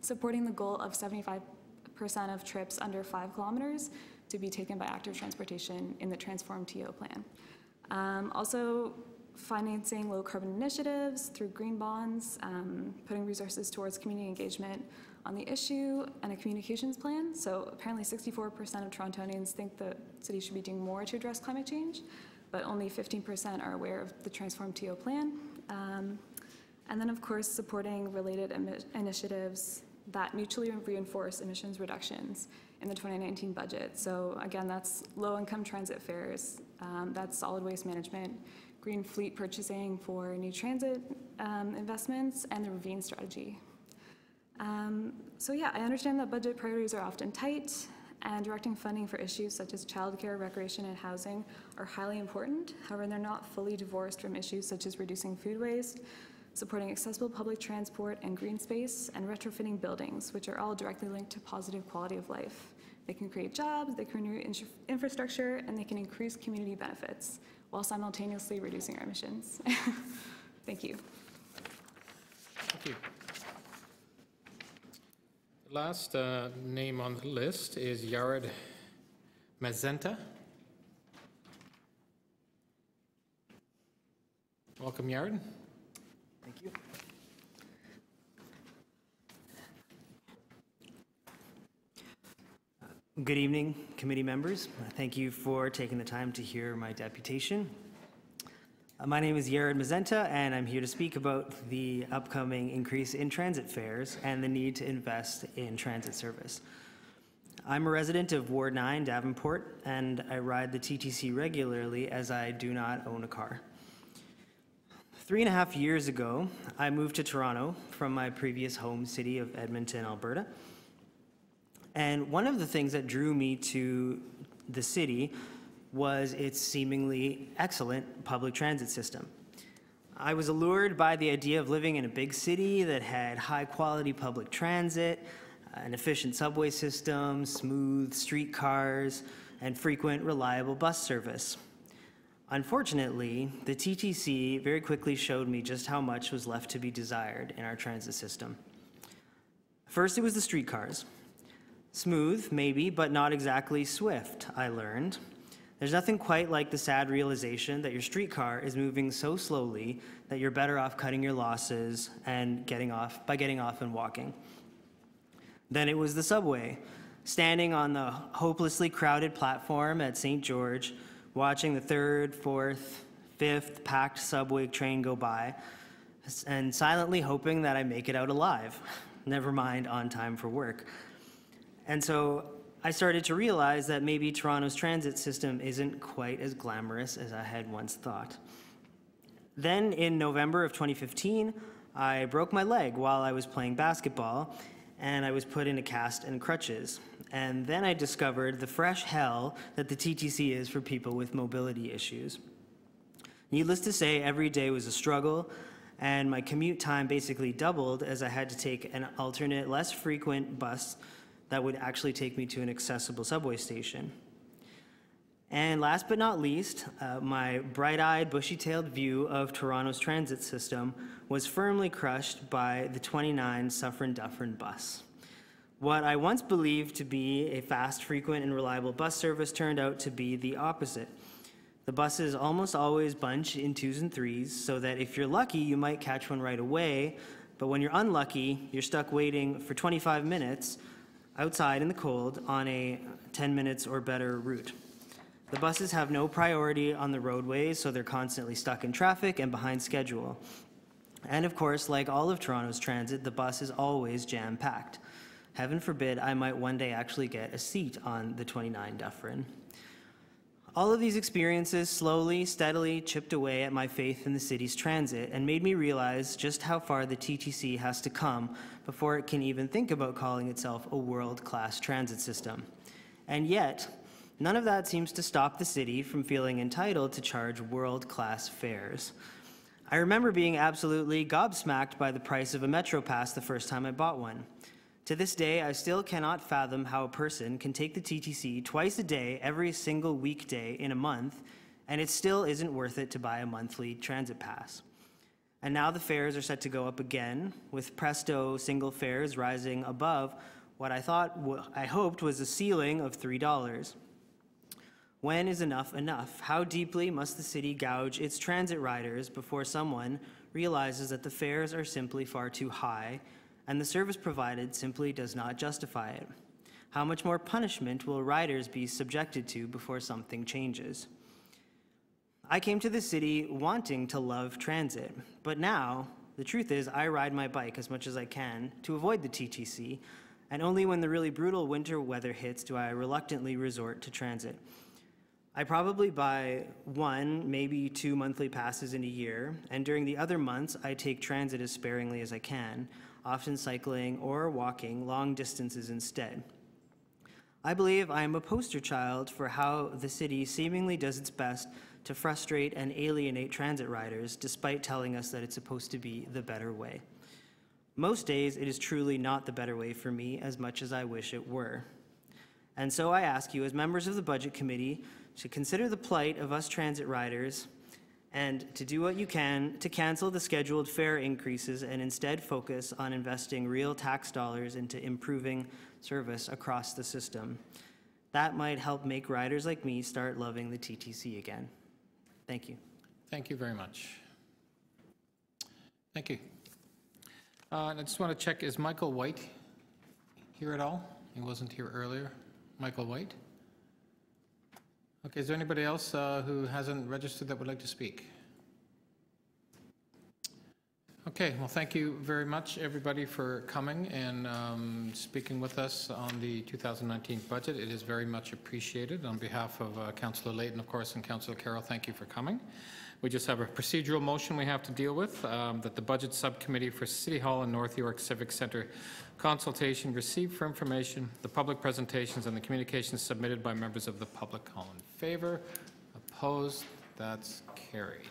supporting the goal of 75% of trips under 5 kilometers to be taken by active transportation in the Transform TO plan. Also financing low carbon initiatives through green bonds, putting resources towards community engagement on the issue, and a communications plan. So apparently 64% of Torontonians think the city should be doing more to address climate change, but only 15% are aware of the Transform TO plan. And then of course supporting related initiatives that mutually reinforce emissions reductions in the 2019 budget. So again, that's low-income transit fares, that's solid waste management, green fleet purchasing for new transit investments, and the ravine strategy. So yeah, I understand that budget priorities are often tight, and directing funding for issues such as childcare, recreation, and housing are highly important. However, they're not fully divorced from issues such as reducing food waste, supporting accessible public transport and green space, and retrofitting buildings, which are all directly linked to positive quality of life. They can create jobs, they can renew infrastructure, and they can increase community benefits while simultaneously reducing our emissions. Thank you. Thank you. The last name on the list is Yared Mazenta. Welcome, Yared. Thank you. Good evening, committee members. Thank you for taking the time to hear my deputation. My name is Yared Mazenta, and I'm here to speak about the upcoming increase in transit fares and the need to invest in transit service. I'm a resident of Ward 9, Davenport, and I ride the TTC regularly as I do not own a car. 3.5 years ago, I moved to Toronto from my previous home city of Edmonton, Alberta. And one of the things that drew me to the city was its seemingly excellent public transit system. I was allured by the idea of living in a big city that had high-quality public transit, an efficient subway system, smooth streetcars, and frequent, reliable bus service. Unfortunately, the TTC very quickly showed me just how much was left to be desired in our transit system. First, it was the streetcars. Smooth, maybe, but not exactly swift, I learned. There's nothing quite like the sad realization that your streetcar is moving so slowly that you're better off cutting your losses and getting off and walking. Then it was the subway. Standing on the hopelessly crowded platform at St. George, watching the 3rd, 4th, 5th packed subway train go by, and silently hoping that I make it out alive, never mind on time for work. And so I started to realize that maybe Toronto's transit system isn't quite as glamorous as I had once thought. Then in November of 2015, I broke my leg while I was playing basketball, and I was put in a cast and crutches. And then I discovered the fresh hell that the TTC is for people with mobility issues. Needless to say, every day was a struggle, and my commute time basically doubled as I had to take an alternate, less frequent bus that would actually take me to an accessible subway station. And last but not least, my bright-eyed, bushy-tailed view of Toronto's transit system was firmly crushed by the 29 Suffern Dufferin bus. What I once believed to be a fast, frequent, and reliable bus service turned out to be the opposite. The buses almost always bunch in 2s and 3s, so that if you're lucky, you might catch one right away, but when you're unlucky, you're stuck waiting for 25 minutes outside in the cold on a 10 minutes or better route. The buses have no priority on the roadways, so they're constantly stuck in traffic and behind schedule. And of course, like all of Toronto's transit, the bus is always jam-packed. Heaven forbid I might one day actually get a seat on the 29 Dufferin. All of these experiences slowly, steadily chipped away at my faith in the city's transit and made me realize just how far the TTC has to come before it can even think about calling itself a world-class transit system. And yet, none of that seems to stop the city from feeling entitled to charge world-class fares. I remember being absolutely gobsmacked by the price of a Metro Pass the first time I bought one. To this day, I still cannot fathom how a person can take the TTC twice a day, every single weekday in a month, and it still isn't worth it to buy a monthly transit pass. And now the fares are set to go up again, with presto single fares rising above what I hoped was a ceiling of $3. When is enough enough? How deeply must the city gouge its transit riders before someone realizes that the fares are simply far too high and the service provided simply does not justify it? How much more punishment will riders be subjected to before something changes? I came to the city wanting to love transit, but now the truth is I ride my bike as much as I can to avoid the TTC, and only when the really brutal winter weather hits do I reluctantly resort to transit. I probably buy 1, maybe 2 monthly passes in a year, and during the other months I take transit as sparingly as I can, often cycling or walking long distances instead. I believe I am a poster child for how the city seemingly does its best to frustrate and alienate transit riders despite telling us that it's supposed to be the better way. Most days it is truly not the better way for me as much as I wish it were. And so I ask you as members of the Budget Committee to consider the plight of us transit riders and to do what you can to cancel the scheduled fare increases and instead focus on investing real tax dollars into improving service across the system. That might help make riders like me start loving the TTC again. Thank you. Thank you very much. Thank you. I just want to check, is Michael White here at all? He wasn't here earlier. Michael White? Okay, is there anybody else who hasn't registered that would like to speak? Okay, well, thank you very much, everybody, for coming and speaking with us on the 2019 budget. It is very much appreciated. On behalf of Councillor Layton, of course, and Councillor Carroll, thank you for coming. We just have a procedural motion we have to deal with, that the Budget Subcommittee for City Hall and North York Civic Center consultation receive for information the public presentations and the communications submitted by members of the public. All in favor? Opposed? That's carried.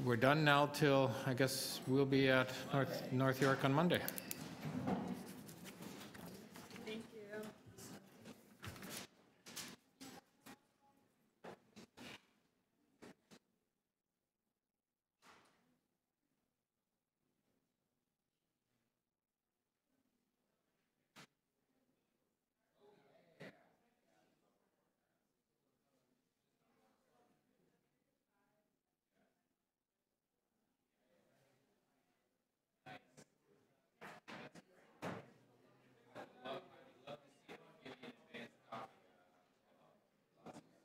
We're done now till, I guess, we'll be at North York on Monday.